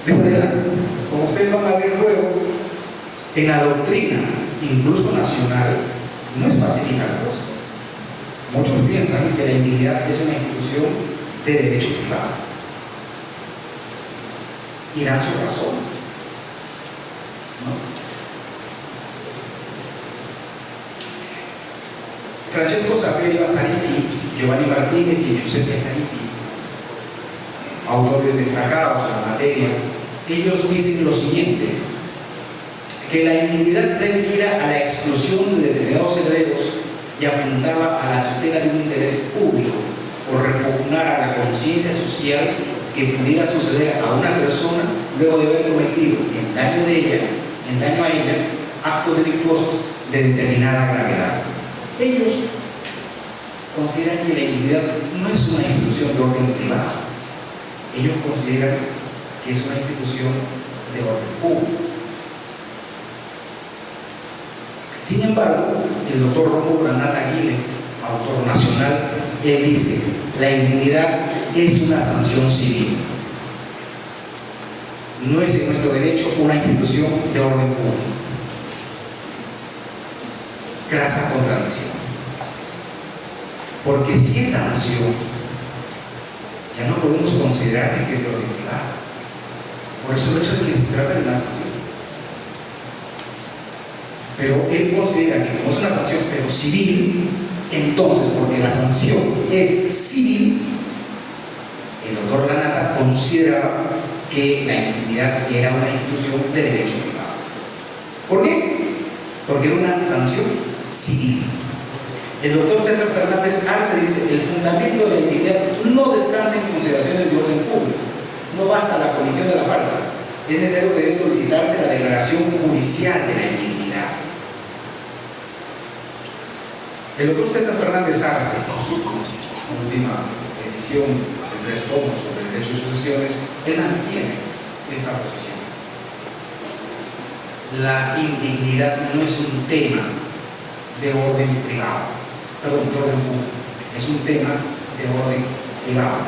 Les adelanto, como ustedes van a ver luego, en la doctrina, incluso nacional, no es pacífica la cosa. Muchos piensan que la indignidad es una institución de derecho privado y dan sus razones, ¿no? Francesco Sapelli Basaritti, Giovanni Martínez y Giuseppe Basaritti, autores destacados en la materia, ellos dicen lo siguiente: que la indignidad debe ir a la exclusión de determinados herederos y apuntarla a la tutela de un interés público por repugnar a la conciencia social que pudiera suceder a una persona luego de haber cometido en daño a ella, actos delictuosos de determinada gravedad. Ellos consideran que la indignidad no es una institución de orden privado. Ellos consideran que es una institución de orden público. Sin embargo, el doctor Rómulo Granata Aguirre, autor nacional, él dice: la indignidad es una sanción civil. No es en nuestro derecho una institución de orden público. Grasa contradicción. Porque si es sanción, ya no podemos considerar que es de orden privado. Por eso el hecho de que se trata de una sanción. Pero él considera que como es una sanción, pero civil, entonces, porque la sanción es civil, el doctor Lanata consideraba que la indignidad era una institución de derecho privado. ¿Por qué? Porque era una sanción civil. El doctor César Fernández Arce dice: el fundamento de la indignidad no descansa en consideraciones de orden público. No basta la comisión de la falta. Es necesario que debe solicitarse la declaración judicial de la indignidad. El doctor César Fernández Arce, última edición de 3 tomos sobre el derecho de sucesiones, él mantiene esta posición. La indignidad no es un tema de orden privado, perdón, de orden público, es un tema de orden privado.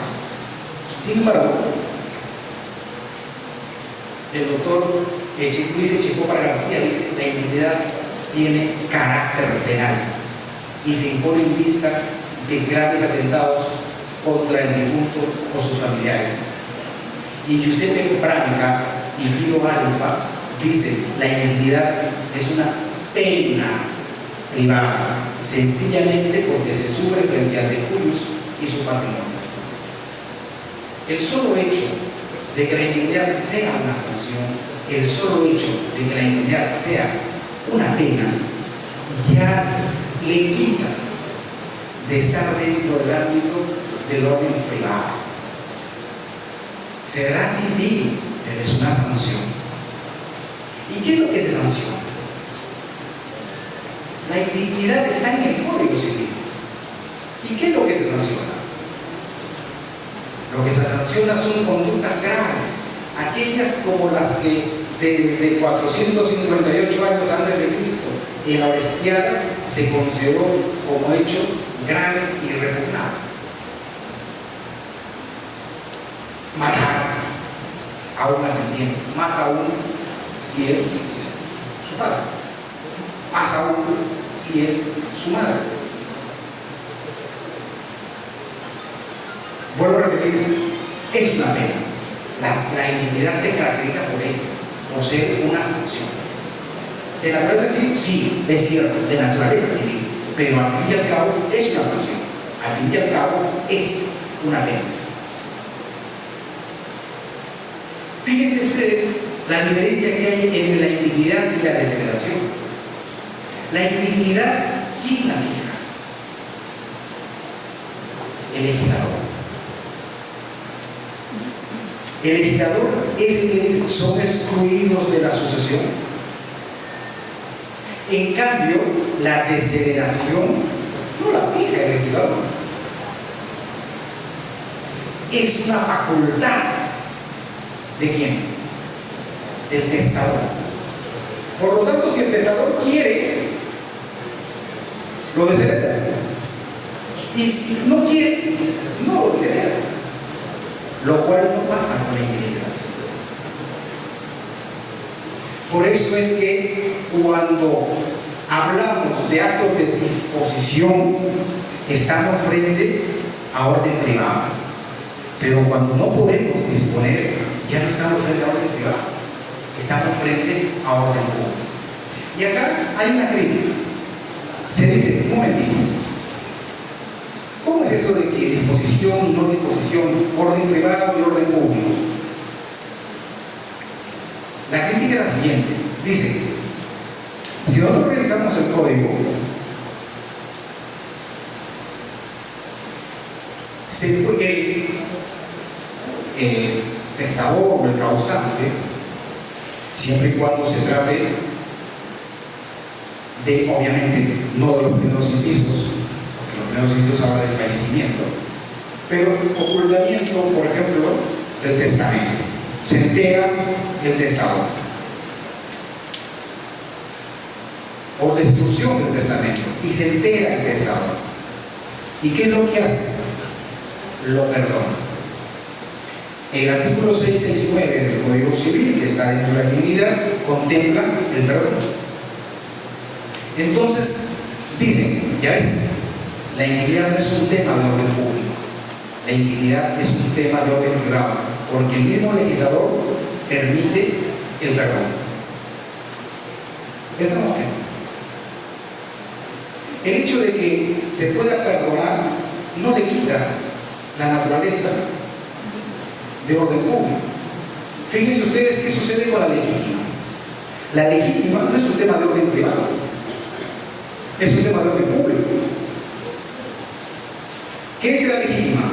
Sin embargo, el doctor Luis Echecopa García dice: la indignidad tiene carácter penal y se impone en vista de graves atentados contra el difunto o sus familiares. Y Giuseppe Pranica y Guido Alba dicen: la indignidad es una pena privada, sencillamente porque se sufre frente al de Julius y su patrimonio. El solo hecho de que la indignidad sea una sanción, el solo hecho de que la indignidad sea una pena, ya le quita de estar dentro del ámbito del orden privado. Será civil, pero es una sanción. ¿Y qué es lo que se sanciona? La indignidad está en el Código Civil. ¿Y qué es lo que se sanciona? Lo que se sanciona son conductas graves, aquellas como las que desde 458 años antes de Cristo en la Orestiada se consideró como hecho grave y repugnante. Matar a un ascendiente, más aún si es su padre, más aún si es su madre. Vuelvo a repetir, es una pena. La indignidad se caracteriza por ello, por ser una sanción. De naturaleza civil, sí, es cierto, de naturaleza civil, pero al fin y al cabo es una sanción. Al fin y al cabo es una pena. Fíjense ustedes la diferencia que hay entre la indignidad y la desheredación. La indignidad, ¿quién la fija? El legislador. El legislador es quienes son excluidos de la sucesión. En cambio, la desheredación no la fija el legislador. Es una facultad. ¿De quién? Del testador. Por lo tanto, si el testador quiere, lo deshereda. Y si no quiere, no lo deshereda. Lo cual no pasa con la indignidad. Por eso es que cuando hablamos de actos de disposición, estamos frente a orden privado. Pero cuando no podemos disponer, ya no estamos frente a orden privado, estamos frente a orden público. Y acá hay una crítica. Se dice: un momentito, ¿cómo es eso de que disposición, no disposición, orden privado y orden público? La crítica es la siguiente. Dice: si nosotros revisamos el código, el testador o el causante, siempre y cuando se trate de, obviamente, no de los primeros incisos, porque los primeros incisos hablan del fallecimiento, pero ocultamiento, por ejemplo, del testamento. Se entera el testador, o destrucción del testamento, y se entera el testador. ¿Y qué es lo que hace? Lo perdona. El artículo 669 del Código Civil, que está dentro de la dignidad, contempla el perdón. Entonces, dicen, ya ves, la indignidad no es un tema de orden público, la indignidad es un tema de orden privado, porque el mismo legislador permite el perdón. Pensamos que el hecho de que se pueda perdonar no le quita la naturaleza de orden público. Fíjense ustedes qué sucede con la legítima. La legítima no es un tema de orden privado, es un tema de orden público. ¿Qué es la legítima?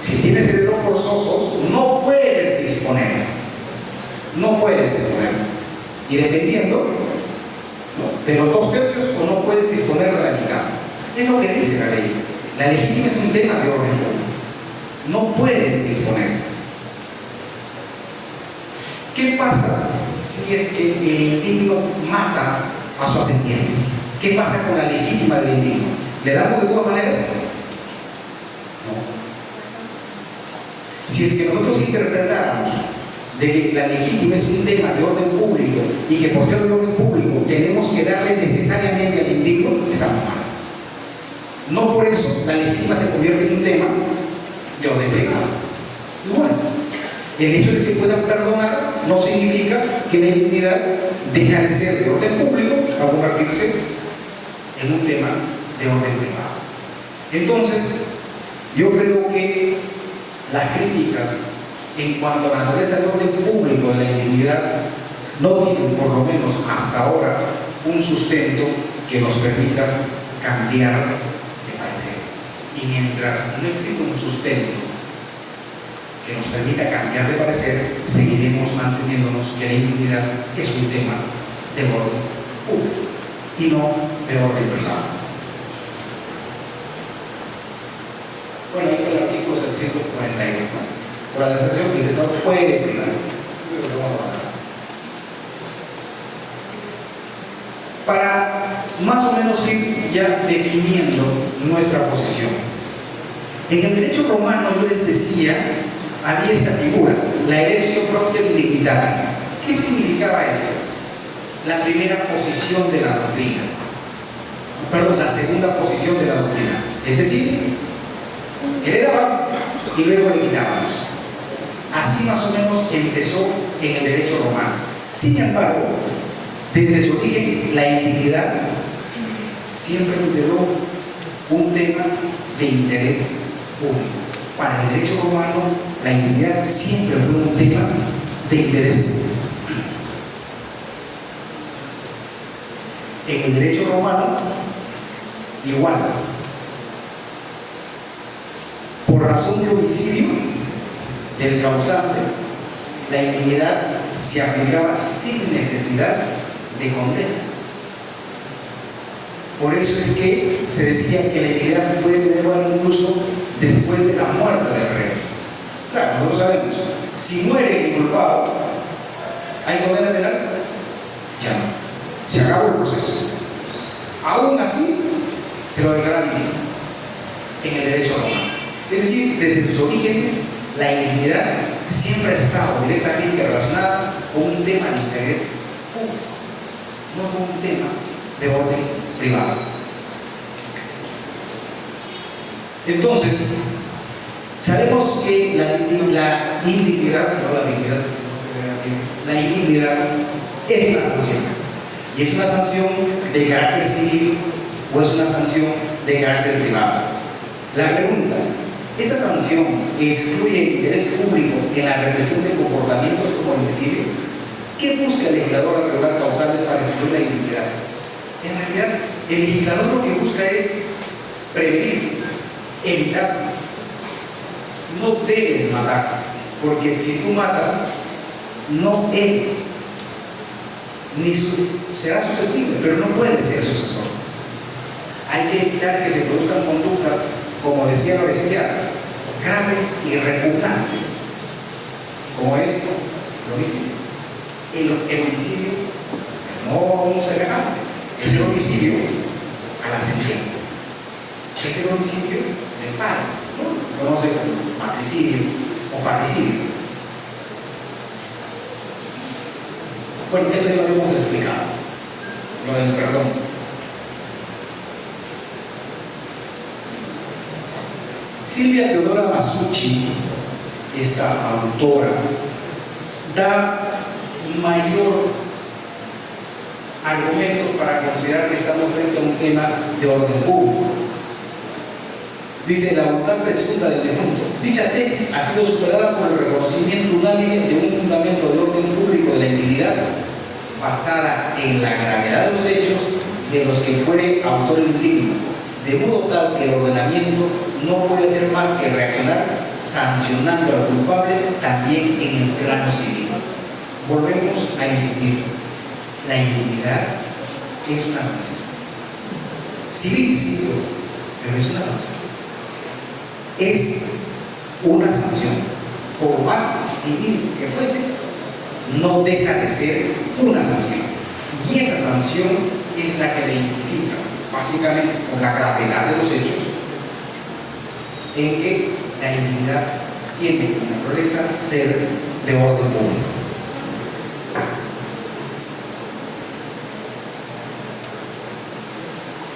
Si tienes herederos forzosos, no puedes disponer. No puedes disponer. Y dependiendo, ¿no?, de los 2/3 o no puedes disponer de la mitad. Es lo que dice la ley. La legítima es un tema de orden público. No puedes disponer. ¿Qué pasa si es que el indigno mata a su ascendiente? ¿Qué pasa con la legítima del indigno? ¿Le damos de todas maneras? No. Si es que nosotros interpretáramos de que la legítima es un tema de orden público y que por ser de orden público tenemos que darle necesariamente al indigno, estamos mal. No por eso la legítima se convierte en un tema de orden privado. Y bueno, el hecho de que puedan perdonar no significa que la indignidad deja de ser de orden público a convertirse en un tema de orden privado. Entonces, yo creo que las críticas en cuanto a la naturaleza del orden público de la indignidad no tienen, por lo menos hasta ahora, un sustento que nos permita cambiar de parecer. Y mientras no existe un sustento que nos permita cambiar de parecer, seguiremos manteniéndonos que la indignidad es un tema de orden público y no de orden privado. Bueno, este es el artículo 741, ¿no? Por la legislación que el Estado puede privar. Lo vamos a pasar. Para más o menos ir ya definiendo nuestra posición. En el derecho romano, yo les decía, había esta figura, la erectio propria dignitatis. ¿Qué significaba esto? La primera posición de la doctrina. Perdón, la segunda posición de la doctrina. Es decir, heredaban y luego le quitábamos. Así más o menos empezó en el derecho romano. Sin embargo, desde su origen, la indignidad siempre consideró un tema de interés público. Para el derecho romano, la indignidad siempre fue un tema de interés público. En el derecho romano, igual, por razón de homicidio del causante, la indignidad se aplicaba sin necesidad de condena. Por eso es que se decía que la indignidad puede tener lugar incluso después de la muerte del reo. Claro, nosotros sabemos, si muere el inculpado, ¿hay condena penal? Ya no. Se acabó el proceso. Aún así, se lo declara libre en el derecho romano. Es decir, desde sus orígenes, la indignidad siempre ha estado directamente relacionada con un tema de interés público, no con un tema de orden privado. Entonces, sabemos que la indignidad es una sanción. Y es una sanción de carácter civil o es una sanción de carácter privado. La pregunta, ¿esa sanción excluye el interés público en la represión de comportamientos como el homicidio? ¿Qué busca el legislador al regular causales para excluir la indignidad? En realidad, el legislador lo que busca es prevenir, evitar. No debes matar, porque si tú matas, no eres, ni será susceptible, pero no puedes ser sucesor. Hay que evitar que se produzcan conductas, como decía Robespierre, graves y repugnantes, como es el homicidio. El homicidio, no un semejante, es el homicidio al ascendiente. es el homicidio del padre, ¿no? Conoce como matricidio o particidio. Bueno, esto ya lo habíamos explicado, lo del perdón. Silvia Teodora Masucci, esta autora, da mayor argumento para considerar que estamos frente a un tema de orden público. Dice: la voluntad presunta del defunto. Dicha tesis ha sido superada por el reconocimiento unánime de un fundamento de orden público de la intimidad basada en la gravedad de los hechos de los que fuere autor el indigno, de modo tal que el ordenamiento no puede hacer más que reaccionar sancionando al culpable también en el plano civil. Volvemos a insistir: la intimidad es una sanción. Civil sí, pues, pero es una sanción. Es una sanción. Por más civil que fuese, no deja de ser una sanción. Y esa sanción es la que le identifica, básicamente por la gravedad de los hechos, en que la intimidad tiene como naturaleza ser de orden público.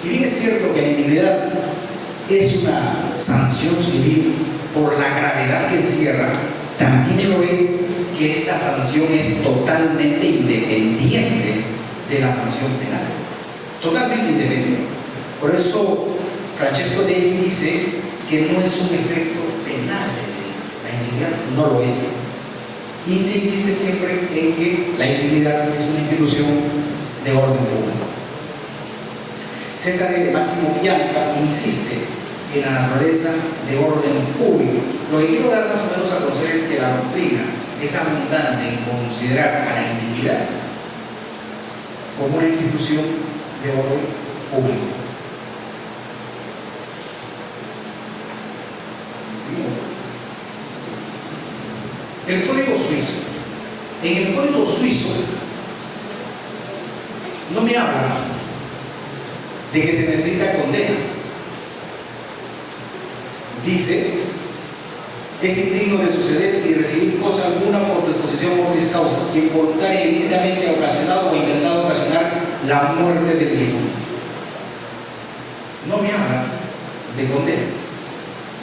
Si bien es cierto que la intimidad es una sanción civil por la gravedad que encierra, también lo es que esta sanción es totalmente independiente de la sanción penal. Totalmente independiente. Por eso Francesco Deghi dice que no es un efecto penal de la intimidad, no lo es. Y se insiste siempre en que la intimidad es una institución de orden público. César Máximo Bianca insiste en la naturaleza de orden público. Lo que quiero dar más o menos a conocer es que la doctrina es abundante en considerar a la intimidad como una institución de orden público. El Código Suizo. En el Código Suizo no me habla de que se necesita condena. Dice: es indigno de suceder y recibir cosa alguna por disposición mortis causa, que voluntaria y ilícitamente ha ocasionado o intentado ocasionar la muerte del difunto. No me habla de condena.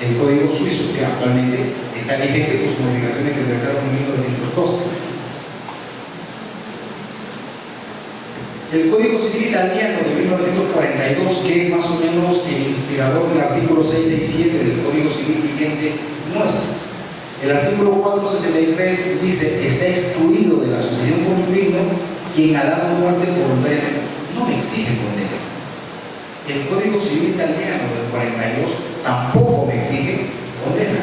El Código Suizo, que actualmente está vigente con sus modificaciones que se realizaron en 1902. El Código Civil Italiano de 1942, que es más o menos el inspirador del artículo 667 del Código Civil vigente nuestro. El artículo 463 dice: está excluido de la asociación con indigno quien ha dado muerte voluntaria. No me exige condena. El Código Civil Italiano del 42 tampoco me exige condena.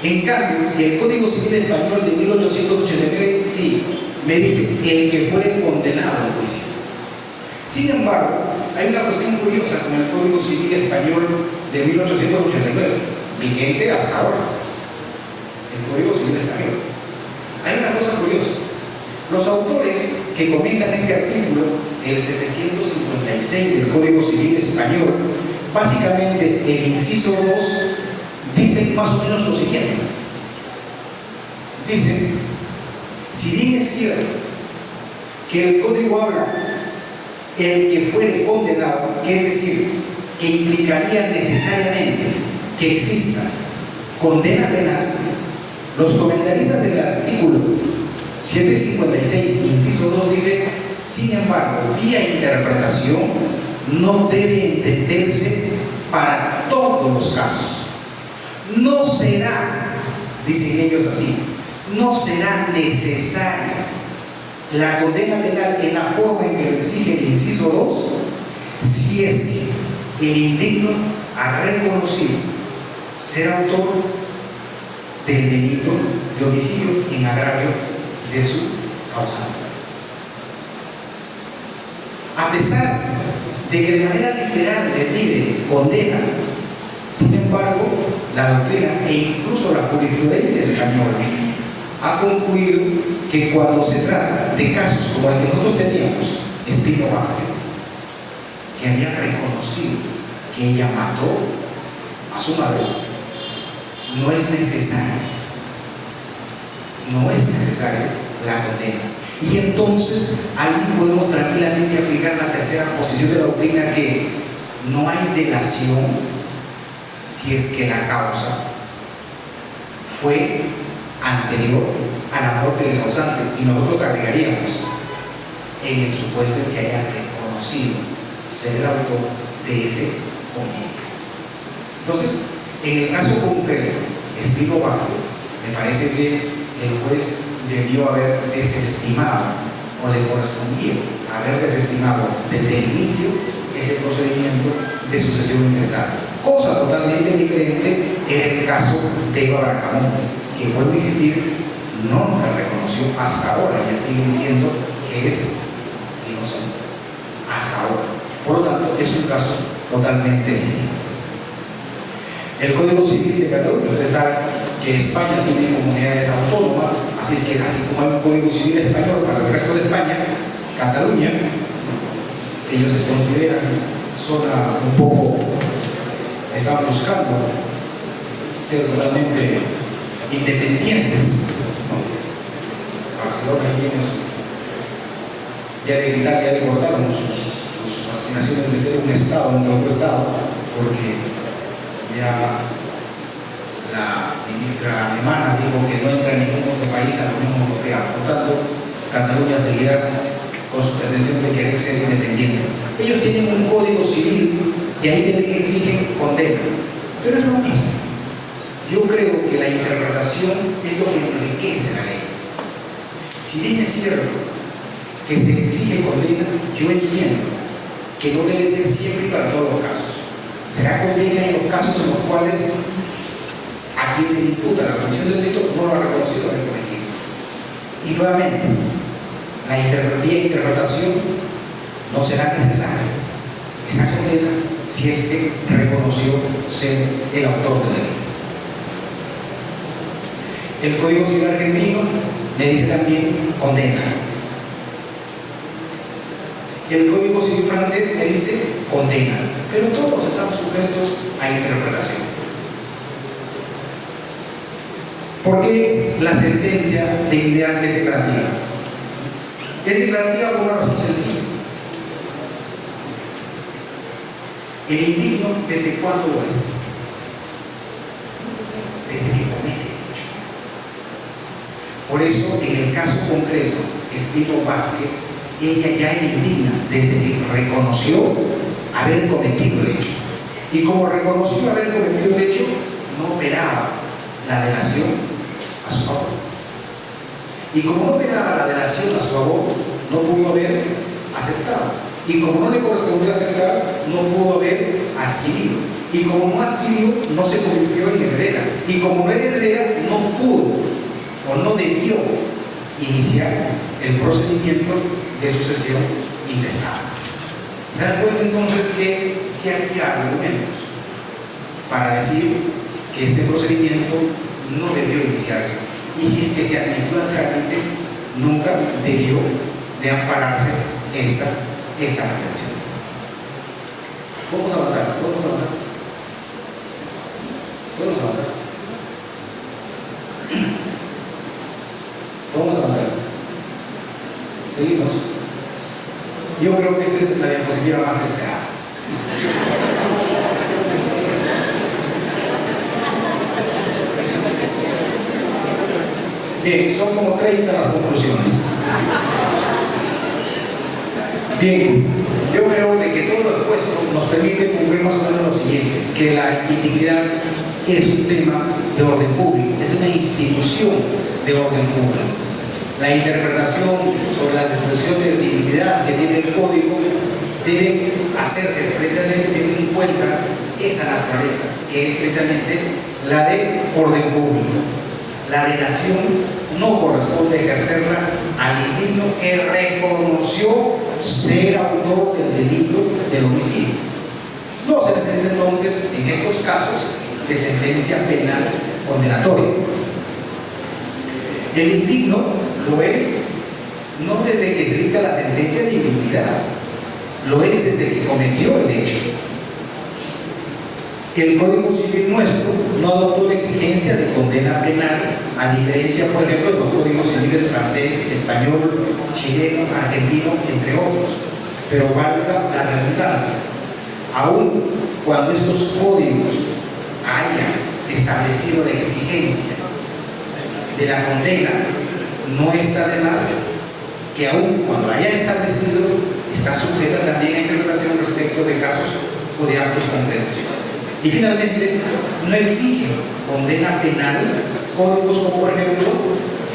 En cambio, el Código Civil Español de 1889 sí me dice: el que fuere condenado al juicio. Sin embargo, hay una cuestión curiosa con el Código Civil Español de 1889, vigente hasta ahora. El Código Civil Español. Hay una cosa curiosa. Los autores que comentan este artículo, el 756 del Código Civil Español, básicamente el inciso 2, dicen más o menos lo siguiente. Dicen: si bien es cierto que el código habla el que fuere condenado, que es decir, que implicaría necesariamente que exista condena penal, los comentaristas del artículo 756, inciso 2, dice: sin embargo, vía interpretación, no debe entenderse para todos los casos. No será, dicen ellos así, no será necesaria la condena penal en la forma en que lo exige el inciso 2 si es que el indigno ha reconocido ser autor del delito de homicidio en agravio de su causante. A pesar de que de manera literal le pide condena, sin embargo, la doctrina e incluso la jurisprudencia española ha concluido que cuando se trata de casos como el que nosotros teníamos, Espino Vázquez, que había reconocido que ella mató a su madre, no es necesario la condena. Y entonces ahí podemos tranquilamente aplicar la tercera posición de la doctrina, que no hay delación si es que la causa fue anterior a la muerte del causante, y nosotros agregaríamos en el supuesto en que haya reconocido ser el autor de ese homicidio. Entonces, en el caso concreto, Espino Vázquez, me parece que el juez debió haber desestimado, o le correspondía haber desestimado desde el inicio ese procedimiento de sucesión intestada. Cosa totalmente diferente en el caso de Eva Bracamonte, que, vuelvo a insistir, nunca reconoció hasta ahora, ella sigue diciendo que es inocente hasta ahora. Por lo tanto, es un caso totalmente distinto. El Código Civil de Cataluña, ustedes saben que España tiene comunidades autónomas, así es que así como hay un Código Civil español para el resto de España, Cataluña, ellos se consideran zona un poco, están buscando ser totalmente independientes, ¿no? Barcelona ya de gritar, ya le cortaron sus asignaciones de ser un Estado dentro de otro Estado, porque ya la ministra alemana dijo que no entra ningún otro país a la Unión Europea. Por tanto, Cataluña seguirá con su pretensión de querer ser independiente. Ellos tienen un código civil y ahí también exigen condena, pero es lo mismo. Yo creo que la interpretación es lo que enriquece la ley. Si bien es cierto que se exige condena, yo entiendo que no debe ser siempre y para todos los casos. Será condena en los casos en los cuales a quien se le imputa la comisión del delito no lo ha reconocido haber cometido. Y nuevamente, la interpretación no será necesaria. Esa condena, si es que reconoció ser el autor del delito. El Código Civil argentino me dice también condena. El Código Civil francés me dice condena, pero todos están sujetos a interpretación. ¿Por qué la sentencia de inmigrantes es declarativa? Es declarativa por una razón sencilla. El indigno, ¿desde cuándo lo es? Desde que comete el hecho. Por eso, en el caso concreto, Espino Vázquez, ella ya era indigna desde que reconoció haber cometido el hecho. Y como reconoció haber cometido el hecho, no operaba la delación a su favor. Y como no operaba la delación a su favor, no pudo haber aceptado. Y como no le correspondió aceptar, no pudo haber adquirido. Y como no adquirió, no se convirtió en heredera. Y como no era heredera, no pudo o no debió iniciar el procedimiento de sucesión intestada. ¿Se dan cuenta entonces que si hay argumentos para decir que este procedimiento no debió iniciarse? Y si es que se admitió al trámite, nunca debió de ampararse esta pretensión. Vamos a avanzar. Seguimos. Yo creo que esta es la diapositiva más esperada. Bien, son como 30 las conclusiones. Bien, yo creo de que todo lo expuesto nos permite cumplir más o menos lo siguiente, que la integridad es un tema de orden público, es una institución de orden público. La interpretación sobre las disposiciones de dignidad que tiene el Código debe hacerse precisamente teniendo en cuenta esa naturaleza, que es precisamente la de orden público. La delación no corresponde ejercerla al indigno que reconoció ser autor del delito del homicidio. No se entiende entonces en estos casos de sentencia penal condenatoria. El indigno lo es no desde que se dicta la sentencia de indignidad, lo es desde que cometió el hecho. El Código Civil nuestro no adoptó la exigencia de condena penal, a diferencia, por ejemplo, de los códigos civiles francés, español, chileno, argentino, entre otros. Pero valga la redundancia, aun cuando estos códigos hayan establecido la exigencia de la condena, no está de más que aun cuando hayan establecido, está sujeta también a interpretación respecto de casos o de actos concretos. Y finalmente, no exige condena penal códigos como, por ejemplo,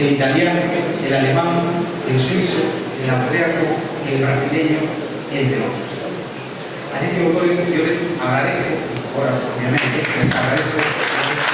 el italiano, el alemán, el suizo, el austríaco, el brasileño, entre otros. Así que, doctores, yo les agradezco, obviamente, les agradezco